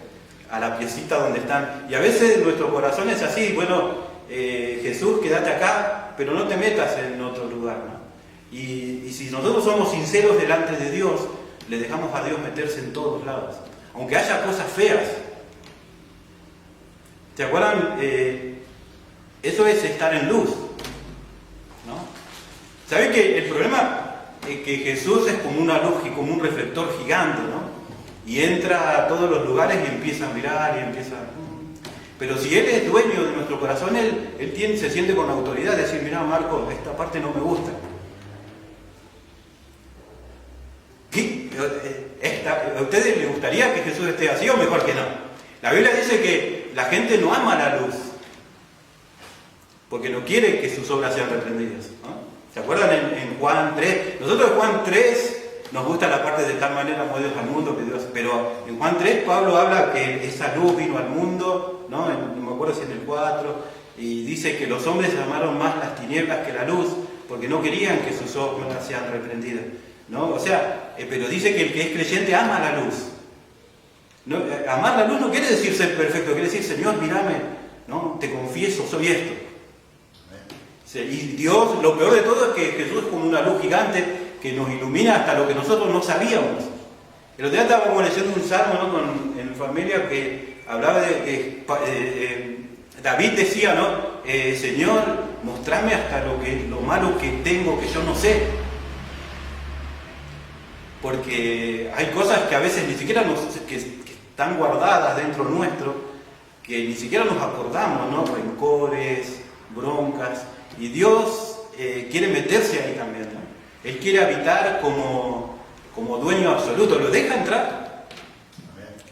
A la piecita donde están. Y a veces nuestro corazón es así, bueno, Jesús, quédate acá, pero no te metas en otro lugar, ¿no? Y si nosotros somos sinceros delante de Dios, le dejamos a Dios meterse en todos lados, aunque haya cosas feas. ¿Se acuerdan? Eso es estar en luz, ¿no? ¿Saben que el problema es que Jesús es como una luz y como un reflector gigante, ¿no? Y entra a todos los lugares y empieza a mirar y empieza... Pero si Él es dueño de nuestro corazón, Él se siente con autoridad de decir, mira Marco, esta parte no me gusta. ¿Qué? ¿A ustedes les gustaría que Jesús esté así o mejor que no? La Biblia dice que la gente no ama la luz porque no quiere que sus obras sean reprendidas, ¿no? ¿Se acuerdan en Juan 3? Nosotros en Juan 3 nos gusta la parte de tal manera amó Dios al mundo que Dios... Pero en Juan 3 Pablo habla que esa luz vino al mundo, ¿no? No me acuerdo si en el 4, y dice que los hombres amaron más las tinieblas que la luz porque no querían que sus obras sean reprendidas, ¿no? O sea, pero dice que el que es creyente ama la luz. No, amar la luz no quiere decir ser perfecto, quiere decir, Señor, mírame, ¿no? Te confieso, soy esto. Y Dios, lo peor de todo es que Jesús es como una luz gigante que nos ilumina hasta lo que nosotros no sabíamos. El otro día estábamos leyendo un salmo, ¿no? En familia que hablaba de que David decía, ¿no? Señor, mostrame hasta lo malo que tengo que yo no sé. Porque hay cosas que a veces ni siquiera que están guardadas dentro nuestro, que ni siquiera nos acordamos, ¿no? Rencores, broncas. Y Dios quiere meterse ahí también, ¿no? Él quiere habitar como dueño absoluto. ¿Lo deja entrar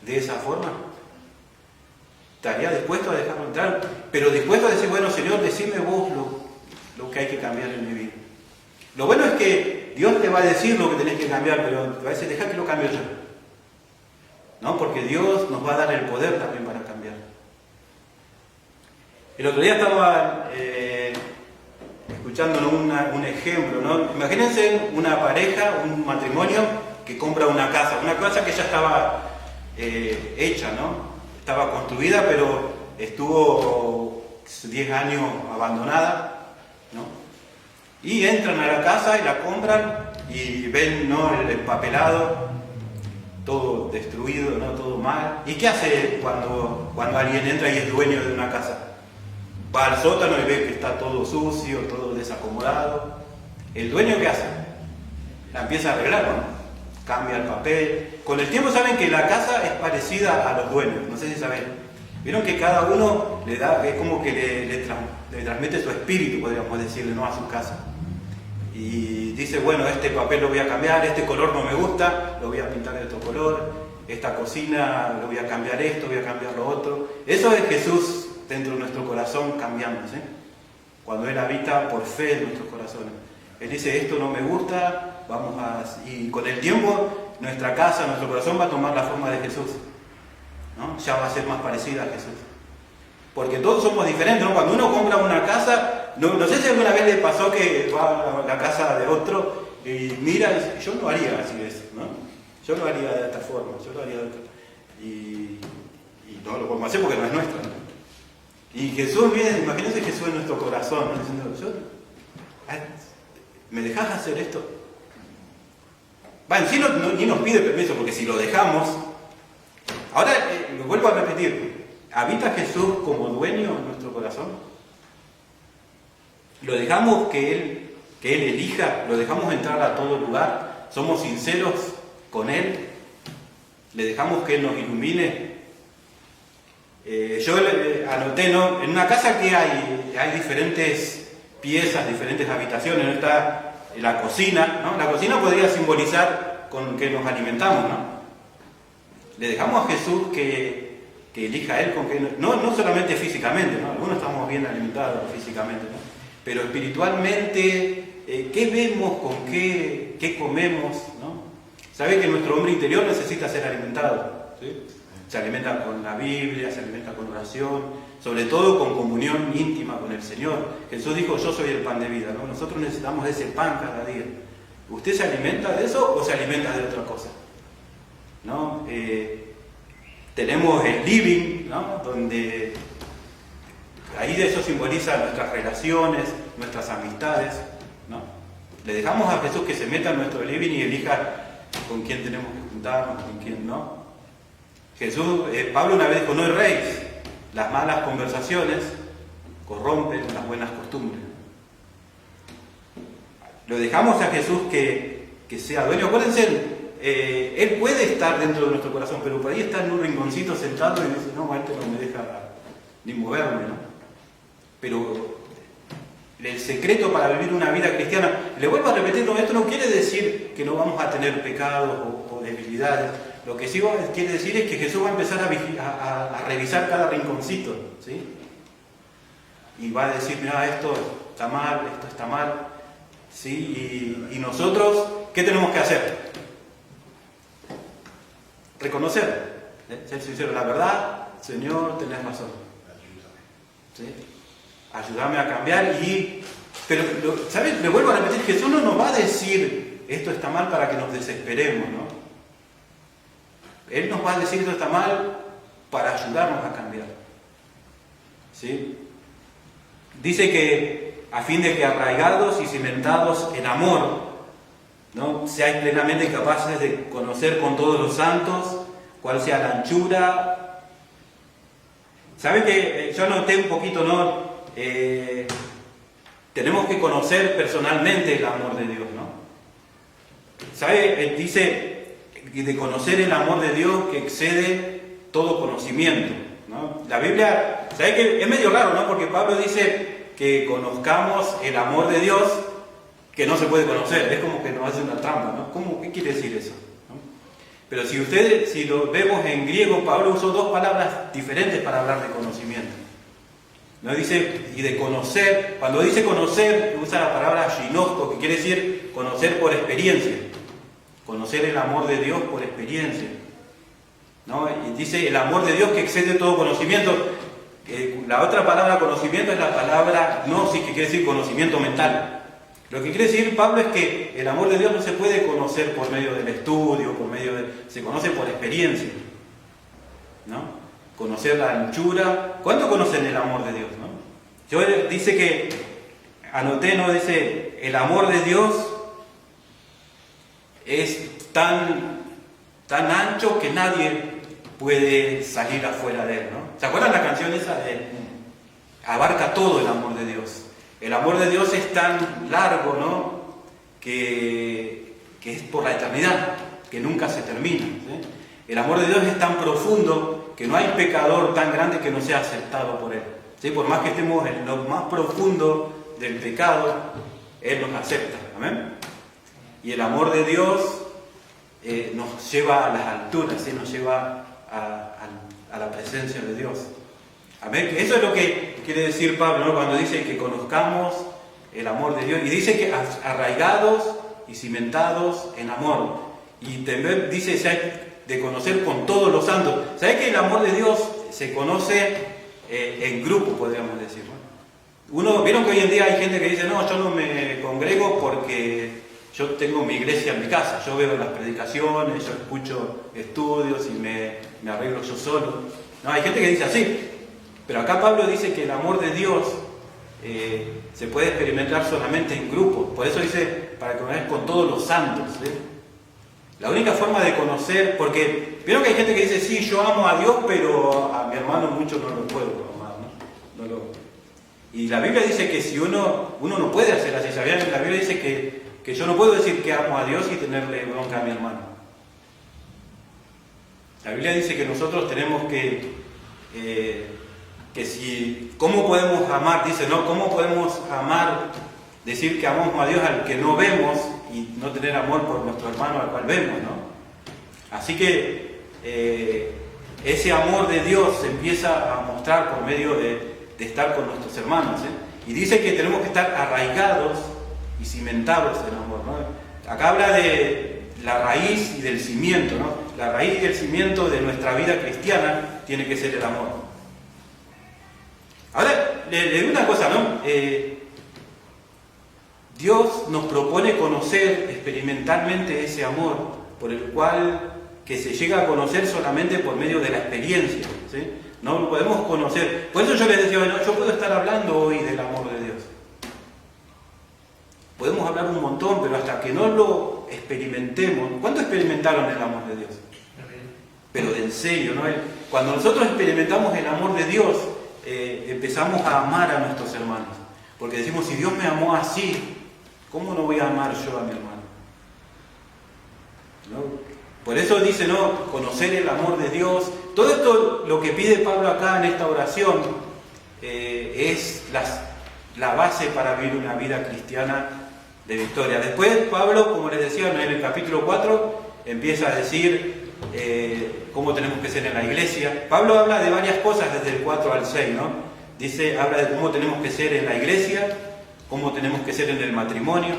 de esa forma? Estaría dispuesto a dejarlo entrar, pero dispuesto a decir, bueno, Señor, decime vos lo que hay que cambiar en mi vida. Lo bueno es que Dios te va a decir lo que tenés que cambiar, pero te va a decir, deja que lo cambie yo, ¿no? Porque Dios nos va a dar el poder también para cambiar. El otro día estaba escuchando un ejemplo, ¿no? Imagínense una pareja, un matrimonio que compra una casa que ya estaba hecha, ¿no? Estaba construida, pero estuvo 10 años abandonada, ¿no? Y entran a la casa y la compran y ven, ¿no?, el empapelado, todo destruido, ¿no?, todo mal. ¿Y qué hace cuando alguien entra y es dueño de una casa? Va al sótano y ve que está todo sucio, todo desacomodado. ¿El dueño qué hace? La empieza a arreglar, ¿no? Cambia el papel. Con el tiempo saben que la casa es parecida a los dueños, no sé si saben. Vieron que cada uno le da, es como que le transmite su espíritu, podríamos decirle, ¿no?, a su casa. Y dice, bueno, este papel lo voy a cambiar, este color no me gusta, lo voy a pintar de otro color, esta cocina lo voy a cambiar esto, voy a cambiar lo otro. Eso es Jesús dentro de nuestro corazón cambiándose, cuando Él habita por fe en nuestros corazones. Él dice, esto no me gusta, y con el tiempo nuestra casa, nuestro corazón va a tomar la forma de Jesús, ¿no? Ya va a ser más parecida a Jesús. Porque todos somos diferentes, ¿no? Cuando uno compra una casa, no sé si alguna vez le pasó que va a la casa de otro y mira y dice, yo no haría así eso, ¿no? Yo lo haría de esta forma, yo lo haría de otra. Y no lo podemos hacer porque no es nuestro, ¿no? Y Jesús viene, imagínense Jesús en nuestro corazón, ¿no? Diciendo, ¿me dejas hacer esto? En sí ni nos pide permiso, porque si lo dejamos, ahora lo vuelvo a repetir, ¿habita Jesús como dueño en nuestro corazón? ¿Lo dejamos que Él elija? ¿Lo dejamos entrar a todo lugar? ¿Somos sinceros con Él? ¿Le dejamos que Él nos ilumine? Yo anoté, ¿no?, en una casa que hay diferentes piezas, diferentes habitaciones, ¿no? Está la cocina, ¿no? La cocina podría simbolizar con que nos alimentamos, ¿no? Le dejamos a Jesús que elija a Él, con que no solamente físicamente, ¿no? Algunos estamos bien alimentados físicamente, ¿no? Pero espiritualmente, ¿qué vemos, con qué comemos, ¿no? Sabe que nuestro hombre interior necesita ser alimentado, ¿sí? Se alimenta con la Biblia, se alimenta con oración, sobre todo con comunión íntima con el Señor. Jesús dijo, yo soy el pan de vida, ¿no? Nosotros necesitamos ese pan cada día. ¿Usted se alimenta de eso o se alimenta de otra cosa? ¿No? Tenemos el living, ¿no?, donde ahí de eso simboliza nuestras relaciones, nuestras amistades, ¿no? Le dejamos a Jesús que se meta en nuestro living y elija con quién tenemos que juntarnos, con quién no. Pablo una vez dijo, no erréis, las malas conversaciones corrompen las buenas costumbres. Lo dejamos a Jesús que sea dueño. Acuérdense, Él puede estar dentro de nuestro corazón, pero por ahí está en un rinconcito sentado y dice, no, este no me deja ni moverme, ¿no? Pero el secreto para vivir una vida cristiana, le vuelvo a repetir, esto no quiere decir que no vamos a tener pecados o debilidades. Lo que sí quiere decir es que Jesús va a empezar a revisar cada rinconcito, ¿sí? Y va a decir, mira, esto está mal, esto está mal, ¿sí? Y nosotros, ¿qué tenemos que hacer? Reconocer, ser sincero, la verdad, Señor, tenés razón, ¿sí? Ayúdame a cambiar pero, ¿sabes? Le vuelvo a repetir, Jesús no nos va a decir, esto está mal para que nos desesperemos, ¿no? Él nos va a decir esto está mal para ayudarnos a cambiar, ¿sí? Dice que a fin de que arraigados y cimentados en amor, ¿no?, seáis plenamente capaces de conocer con todos los santos cuál sea la anchura. ¿Saben que yo noté un poquito, ¿no? Tenemos que conocer personalmente el amor de Dios, ¿no? ¿Sabe? Dice de conocer el amor de Dios que excede todo conocimiento, ¿no? La Biblia, ¿sabe que es medio raro, ¿no? Porque Pablo dice que conozcamos el amor de Dios que no se puede conocer. Es como que nos hace una trampa, ¿no? ¿Qué quiere decir eso? ¿No? Pero si lo vemos en griego, Pablo usó dos palabras diferentes para hablar de conocimiento. ¿No? Dice, y de conocer, cuando dice conocer, usa la palabra ginosko, que quiere decir conocer por experiencia. Conocer el amor de Dios por experiencia, ¿no? Y dice el amor de Dios que excede todo conocimiento. La otra palabra conocimiento es la palabra gnosis, que quiere decir conocimiento mental. Lo que quiere decir Pablo es que el amor de Dios no se puede conocer por medio del estudio, se conoce por experiencia, ¿no? Conocer la anchura. ¿Cuánto conocen el amor de Dios, no? Dice que, anoté, ¿no? Dice, el amor de Dios es tan ancho que nadie puede salir afuera de él, ¿no? ¿Se acuerdan la canción esa de abarca todo el amor de Dios? El amor de Dios es tan largo, ¿no? Que es por la eternidad, que nunca se termina, ¿sí? El amor de Dios es tan profundo que no hay pecador tan grande que no sea aceptado por él, ¿sí? Por más que estemos en lo más profundo del pecado, él nos acepta, ¿amén? Y el amor de Dios nos lleva a las alturas, ¿sí? Nos lleva a la presencia de Dios. Amén. Eso es lo que quiere decir Pablo, ¿no? Cuando dice que conozcamos el amor de Dios. Y dice que arraigados y cimentados en amor. Y también dice de conocer con todos los santos. ¿Sabes que el amor de Dios se conoce en grupo, podríamos decir, ¿no? Vieron que hoy en día hay gente que dice, no, yo no me congrego porque yo tengo mi iglesia en mi casa. Yo veo las predicaciones, yo escucho estudios y me arreglo yo solo. No, hay gente que dice así. Pero acá Pablo dice que el amor de Dios se puede experimentar solamente en grupos. Por eso dice, para conocer con todos los santos, ¿sí? La única forma de conocer, porque vieron que hay gente que dice, sí, yo amo a Dios, pero a mi hermano mucho no lo puedo amar, ¿no? Y la Biblia dice que si uno no puede hacer así, ¿sabían? La Biblia dice que yo no puedo decir que amo a Dios y tenerle bronca a mi hermano. La Biblia dice que nosotros tenemos ¿cómo podemos amar? Dice, ¿no? ¿Cómo podemos amar, decir que amamos a Dios al que no vemos y no tener amor por nuestro hermano al cual vemos, ¿no? Así que ese amor de Dios se empieza a mostrar por medio de estar con nuestros hermanos, ¿eh? Y dice que tenemos que estar arraigados y cimentados en amor, ¿no? Acá habla de la raíz y del cimiento, ¿no? La raíz y el cimiento de nuestra vida cristiana tiene que ser el amor. Ahora, le digo una cosa, ¿no? Dios nos propone conocer experimentalmente ese amor por el cual que se llega a conocer solamente por medio de la experiencia, ¿sí? No lo podemos conocer. Por eso yo les decía, bueno, yo puedo estar hablando hoy del amor de Dios. Podemos hablar un montón, pero hasta que no lo experimentemos. ¿Cuánto experimentaron el amor de Dios? Pero en serio, ¿no? Cuando nosotros experimentamos el amor de Dios, empezamos a amar a nuestros hermanos. Porque decimos, si Dios me amó así, ¿cómo no voy a amar yo a mi hermano? ¿No? Por eso dice, ¿no? Conocer el amor de Dios. Todo esto, lo que pide Pablo acá en esta oración, es la base para vivir una vida cristiana de victoria. Después Pablo, como les decía, en el capítulo 4, empieza a decir cómo tenemos que ser en la iglesia. Pablo habla de varias cosas desde el 4 al 6, ¿no? Habla de cómo tenemos que ser en la iglesia, cómo tenemos que ser en el matrimonio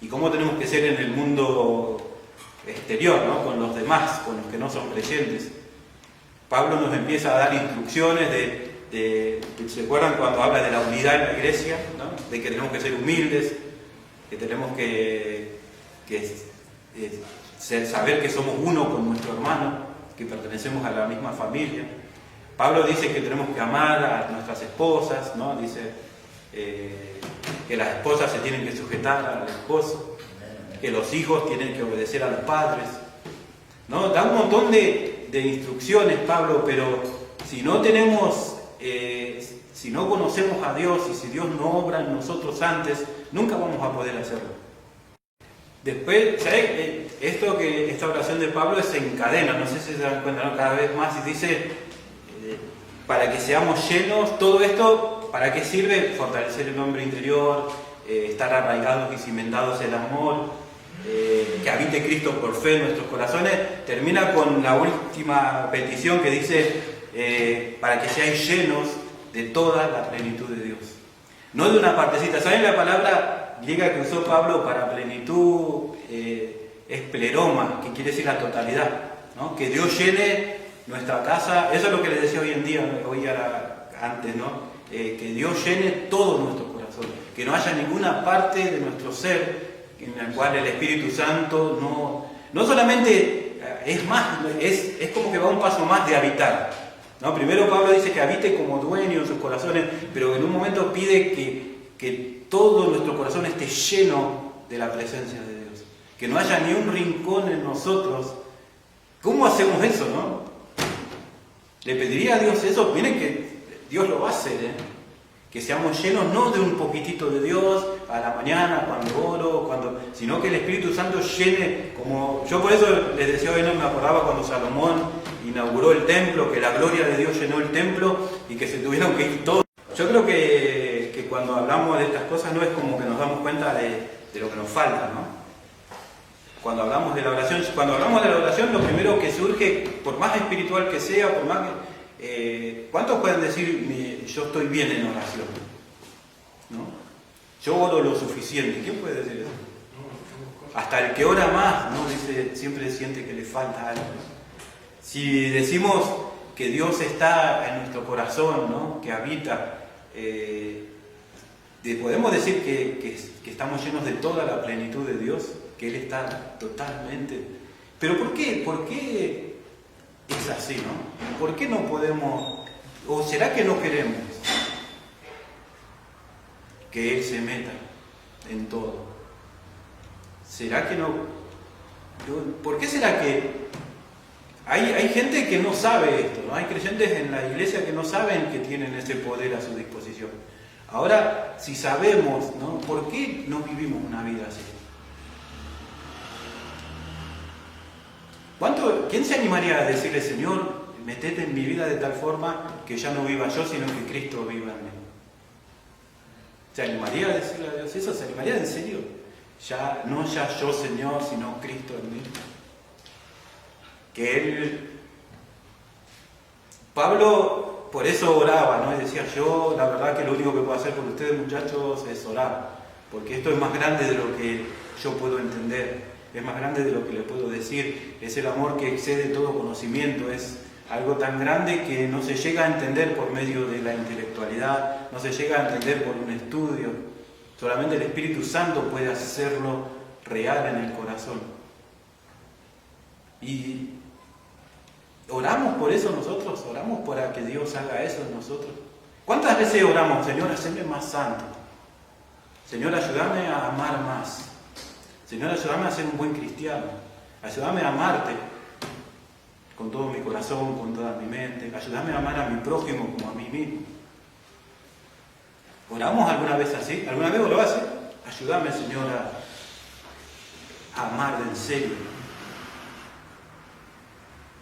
y cómo tenemos que ser en el mundo exterior, ¿no? Con los demás, con los que no son creyentes. Pablo nos empieza a dar instrucciones ¿se acuerdan cuando habla de la unidad en la iglesia, ¿no? De que tenemos que ser humildes, que tenemos que saber que somos uno con nuestro hermano, que pertenecemos a la misma familia. Pablo dice que tenemos que amar a nuestras esposas, ¿no? Dice que las esposas se tienen que sujetar al esposo, que los hijos tienen que obedecer a los padres, ¿no? Da un montón de instrucciones Pablo, pero si no conocemos a Dios y si Dios no obra en nosotros antes, nunca vamos a poder hacerlo. Después, ¿sabes? Esta oración de Pablo se encadena, no sé si se dan cuenta, ¿no? Cada vez más, y dice, para que seamos llenos, todo esto, ¿para qué sirve? Fortalecer el hombre interior, estar arraigados y cimentados en el amor, que habite Cristo por fe en nuestros corazones. Termina con la última petición que dice, para que seáis llenos de toda la plenitud de Dios. No de una partecita. ¿Saben la palabra griega que usó Pablo para plenitud? Es pleroma, que quiere decir la totalidad, ¿no? Que Dios llene nuestra casa. Eso es lo que les decía hoy en día, antes, ¿no? Que Dios llene todo nuestro corazón. corazón. Que no haya ninguna parte de nuestro ser en la cual el Espíritu Santo no solamente es como que va un paso más de habitar, ¿no? Primero Pablo dice que habite como dueño en sus corazones, pero en un momento pide que todo nuestro corazón esté lleno de la presencia de Dios. Que no haya ni un rincón en nosotros. ¿Cómo hacemos eso, no? Le pediría a Dios eso. Miren que Dios lo va a hacer, que seamos llenos no de un poquitito de Dios a la mañana, cuando oro, sino que el Espíritu Santo llene, como yo por eso les decía hoy, no me acordaba cuando Salomón inauguró el templo, que la gloria de Dios llenó el templo y que se tuvieron que ir todos. Yo creo que cuando hablamos de estas cosas no es como que nos damos cuenta de lo que nos falta, ¿no? Cuando hablamos de la oración, lo primero que surge, por más espiritual que sea, por más que... ¿cuántos pueden decir, yo estoy bien en oración? ¿No? Yo oro lo suficiente. ¿Quién puede decir eso? Hasta el que ora más, ¿no? Dice, siempre siente que le falta algo. Si decimos que Dios está en nuestro corazón, ¿no? Que habita, podemos decir que estamos llenos de toda la plenitud de Dios, que Él está totalmente... ¿Pero por qué? ¿Por qué es así, no? ¿Por qué no podemos... o será que no queremos que Él se meta en todo? ¿Será que no? ¿Por qué será que hay gente que no sabe esto, ¿no? Hay creyentes en la iglesia que no saben que tienen ese poder a su disposición. Ahora, si sabemos, ¿no? ¿Por qué no vivimos una vida así? ¿Quién se animaría a decirle, Señor, metete en mi vida de tal forma que ya no viva yo, sino que Cristo viva en mí? ¿Se animaría a decirle a Dios eso? ¿Se animaría en serio? No ya yo, Señor, sino Cristo en mí. Pablo por eso oraba, ¿no? Y decía, yo la verdad que lo único que puedo hacer por ustedes, muchachos, es orar. Porque esto es más grande de lo que yo puedo entender. Es más grande de lo que le puedo decir. Es el amor que excede todo conocimiento. Es algo tan grande que no se llega a entender por medio de la intelectualidad, no se llega a entender por un estudio. Solamente el Espíritu Santo puede hacerlo real en el corazón. Y oramos por eso nosotros, oramos para que Dios haga eso en nosotros. ¿Cuántas veces oramos, Señor, haceme más santo? Señor, ayúdame a amar más. Señor, ayúdame a ser un buen cristiano. Ayúdame a amarte con todo mi corazón, con toda mi mente. Ayúdame a amar a mi prójimo como a mí mismo. ¿Oramos alguna vez así? ¿Alguna vez lo hace? Ayúdame, Señor, a amar en serio.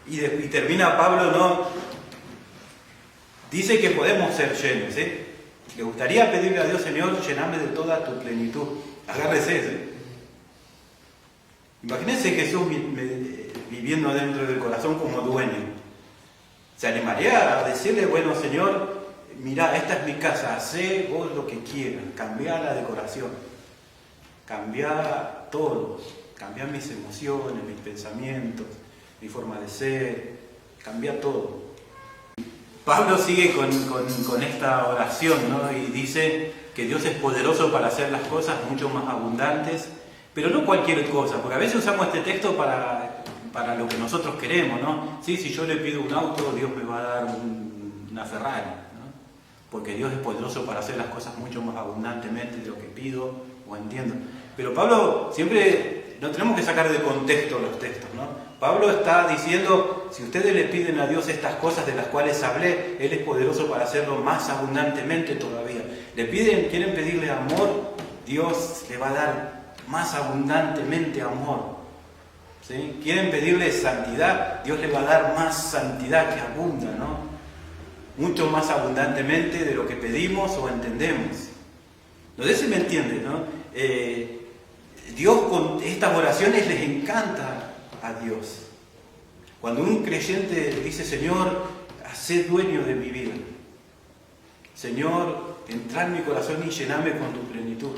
Y termina Pablo, ¿no? Dice que podemos ser llenos, Me gustaría pedirle a Dios, Señor, llename de toda tu plenitud. Agárrese, Imagínense Jesús viviendo dentro del corazón como dueño. ¿Se animaría a decirle, bueno, Señor, mira, esta es mi casa, hacé vos lo que quieras, cambiá la decoración, cambiá todo, cambiá mis emociones, mis pensamientos, mi forma de ser, cambia todo? Pablo sigue con esta oración, ¿no? Y dice que Dios es poderoso para hacer las cosas mucho más abundantes, pero no cualquier cosa, porque a veces usamos este texto para lo que nosotros queremos, ¿no? Sí, si yo le pido un auto, Dios me va a dar una Ferrari, ¿no? Porque Dios es poderoso para hacer las cosas mucho más abundantemente de lo que pido o entiendo. Pero Pablo siempre, no tenemos que sacar de contexto los textos, ¿no? Pablo está diciendo, si ustedes le piden a Dios estas cosas de las cuales hablé, Él es poderoso para hacerlo más abundantemente todavía. Quieren pedirle amor, Dios le va a dar más abundantemente amor. ¿Sí? Quieren pedirle santidad, Dios le va a dar más santidad que abunda, ¿no? Mucho más abundantemente de lo que pedimos o entendemos. No sé si me entienden, ¿no? Dios con estas oraciones les encanta a Dios. Cuando un creyente dice, Señor, hacé dueño de mi vida. Señor, entra en mi corazón y llename con tu plenitud.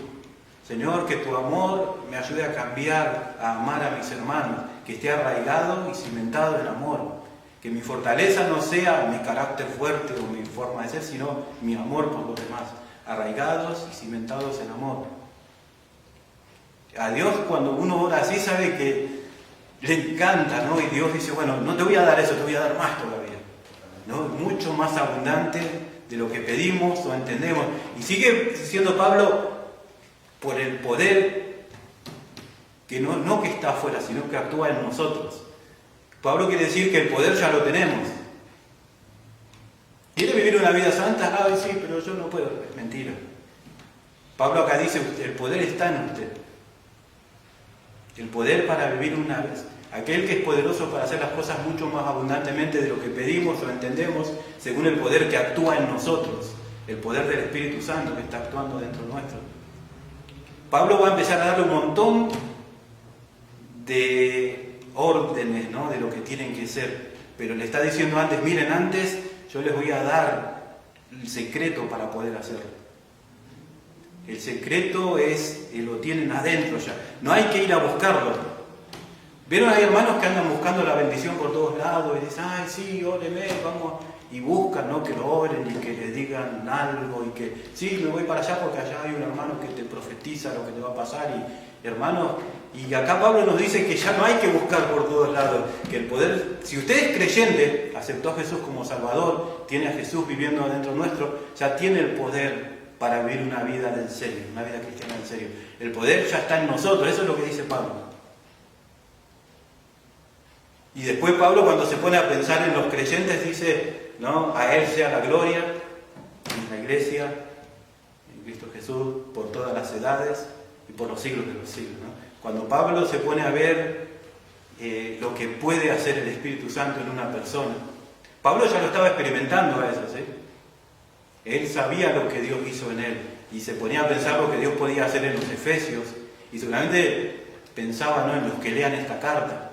Señor, que tu amor me ayude a cambiar, a amar a mis hermanos, que esté arraigado y cimentado en amor. Que mi fortaleza no sea mi carácter fuerte o mi forma de ser, sino mi amor por los demás. arraigados y cimentados en amor. A Dios, cuando uno ora así, sabe que le encanta, ¿no? Y Dios dice, bueno, no te voy a dar eso, te voy a dar más todavía, ¿no? Mucho más abundante de lo que pedimos o entendemos. Y sigue diciendo Pablo, por el poder que no que está afuera, sino que actúa en nosotros. Pablo quiere decir que el poder ya lo tenemos. ¿Quiere vivir una vida santa? Ay, sí, pero yo no puedo. Es mentira. Pablo acá dice, el poder está en usted. El poder para vivir una vez. Aquel que es poderoso para hacer las cosas mucho más abundantemente de lo que pedimos o entendemos, según el poder que actúa en nosotros. El poder del Espíritu Santo que está actuando dentro nuestro. Pablo va a empezar a darle un montón de órdenes, ¿no? De lo que tienen que ser. Pero le está diciendo antes, miren, antes yo les voy a dar el secreto para poder hacerlo. El secreto lo tienen adentro ya. No hay que ir a buscarlo. ¿Vieron? Hay hermanos que andan buscando la bendición por todos lados y dicen, ay, sí, óreme, vamos. Y buscan, ¿no? Que lo oren y que le digan algo y que, sí, me voy para allá porque allá hay un hermano que te profetiza lo que te va a pasar. Y hermanos, y acá Pablo nos dice que ya no hay que buscar por todos lados, que el poder, si usted es creyente, aceptó a Jesús como Salvador, tiene a Jesús viviendo adentro nuestro, ya tiene el poder para vivir una vida en serio, una vida cristiana en serio. El poder ya está en nosotros, eso es lo que dice Pablo. Y después Pablo, cuando se pone a pensar en los creyentes, dice, ¿no? A Él sea la gloria, en la iglesia, en Cristo Jesús, por todas las edades y por los siglos de los siglos, ¿no? Cuando Pablo se pone a ver lo que puede hacer el Espíritu Santo en una persona, Pablo ya lo estaba experimentando a eso, ¿sí? Él sabía lo que Dios hizo en él y se ponía a pensar lo que Dios podía hacer en los Efesios y seguramente pensaba, ¿no? En los que lean esta carta,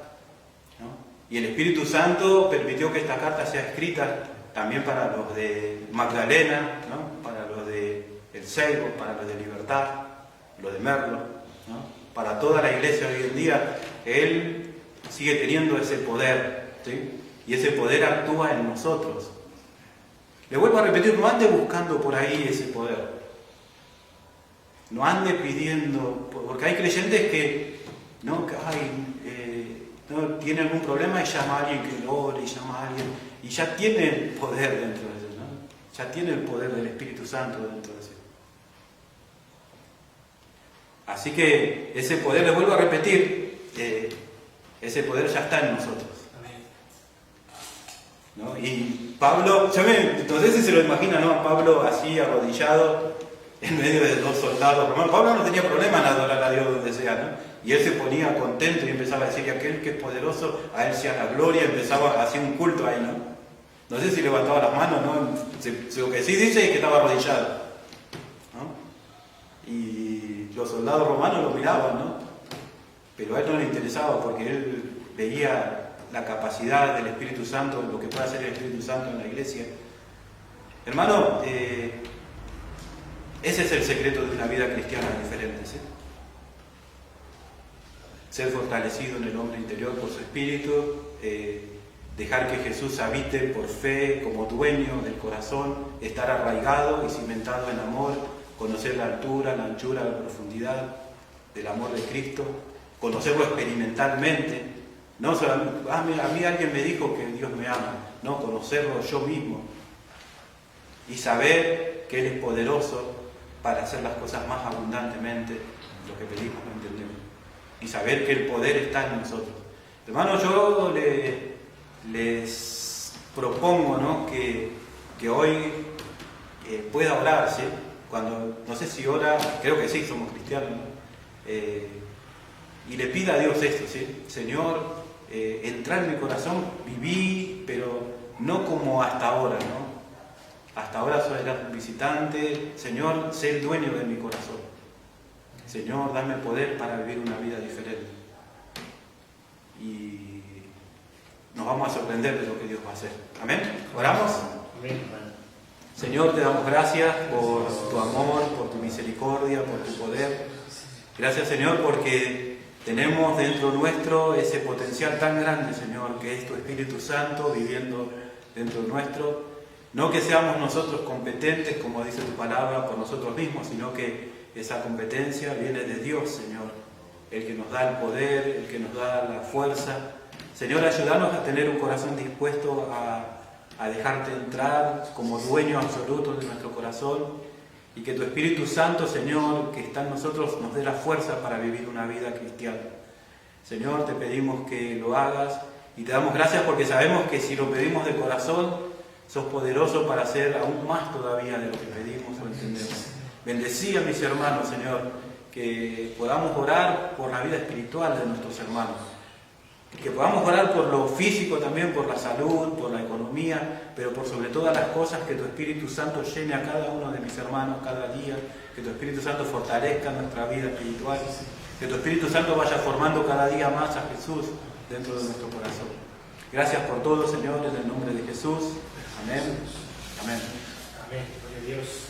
¿no? Y el Espíritu Santo permitió que esta carta sea escrita también para los de Magdalena, ¿no? Para los de El Seibo, para los de Libertad, los de Merlo, ¿no? Para toda la iglesia hoy en día. Él sigue teniendo ese poder, ¿sí? Y ese poder actúa en nosotros. Le vuelvo a repetir, no ande buscando por ahí ese poder. No ande pidiendo, porque hay creyentes que, ¿no? Que no tiene algún problema y llama a alguien que lo ore, y llama a alguien, y ya tiene el poder dentro de eso, ¿no? Ya tiene el poder del Espíritu Santo dentro de eso. Así que ese poder, le vuelvo a repetir, ese poder ya está en nosotros, ¿no? Y Pablo, no sé si se lo imagina, ¿no? Pablo así arrodillado en medio de dos soldados romanos. Pablo no tenía problema en adorar a Dios donde sea, ¿no? Y él se ponía contento y empezaba a decir que aquel que es poderoso, a él sea la gloria, empezaba a hacer un culto ahí, ¿no? No sé si levantaba las manos, ¿no? Lo que sí dice es que estaba arrodillado, ¿no? Y los soldados romanos lo miraban, ¿no? Pero a él no le interesaba porque él veía la capacidad del Espíritu Santo, lo que puede hacer el Espíritu Santo en la iglesia. Hermano, ese es el secreto de una vida cristiana diferente, ¿sí? Ser fortalecido en el hombre interior por su espíritu, dejar que Jesús habite por fe como dueño del corazón, estar arraigado y cimentado en amor, conocer la altura, la anchura, la profundidad del amor de Cristo, conocerlo experimentalmente, no solamente, a mí alguien me dijo que Dios me ama, no, conocerlo yo mismo y saber que Él es poderoso para hacer las cosas más abundantemente de lo que pedimos, no entendemos, y saber que el poder está en nosotros. Hermanos, yo les propongo, ¿no? que hoy pueda orar, ¿sí? Cuando, no sé si ora, creo que sí, somos cristianos, ¿no? Y le pida a Dios esto, ¿sí? Señor, entra en mi corazón, viví, pero no como hasta ahora, ¿no? Hasta ahora soy el visitante. Señor, sé el dueño de mi corazón. Señor, dame poder para vivir una vida diferente. Y nos vamos a sorprender de lo que Dios va a hacer. ¿Amén? ¿Oramos? Amén. Señor, te damos gracias por tu amor, por tu misericordia, por tu poder. Gracias, Señor, porque tenemos dentro nuestro ese potencial tan grande, Señor, que es tu Espíritu Santo viviendo dentro nuestro. No que seamos nosotros competentes, como dice tu palabra, por nosotros mismos, sino que esa competencia viene de Dios, Señor, el que nos da el poder, el que nos da la fuerza. Señor, ayúdanos a tener un corazón dispuesto a dejarte entrar como dueño absoluto de nuestro corazón, y que tu Espíritu Santo, Señor, que está en nosotros, nos dé la fuerza para vivir una vida cristiana. Señor, te pedimos que lo hagas y te damos gracias porque sabemos que si lo pedimos de corazón, sos poderoso para hacer aún más todavía de lo que pedimos o entendemos. Bendecí a mis hermanos, Señor, que podamos orar por la vida espiritual de nuestros hermanos, que podamos orar por lo físico también, por la salud, por la economía, pero por sobre todas las cosas que tu Espíritu Santo llene a cada uno de mis hermanos cada día, que tu Espíritu Santo fortalezca nuestra vida espiritual, que tu Espíritu Santo vaya formando cada día más a Jesús dentro de nuestro corazón. Gracias por todo, Señor, en el nombre de Jesús. Amén. Amén. Amén. Gloria a Dios.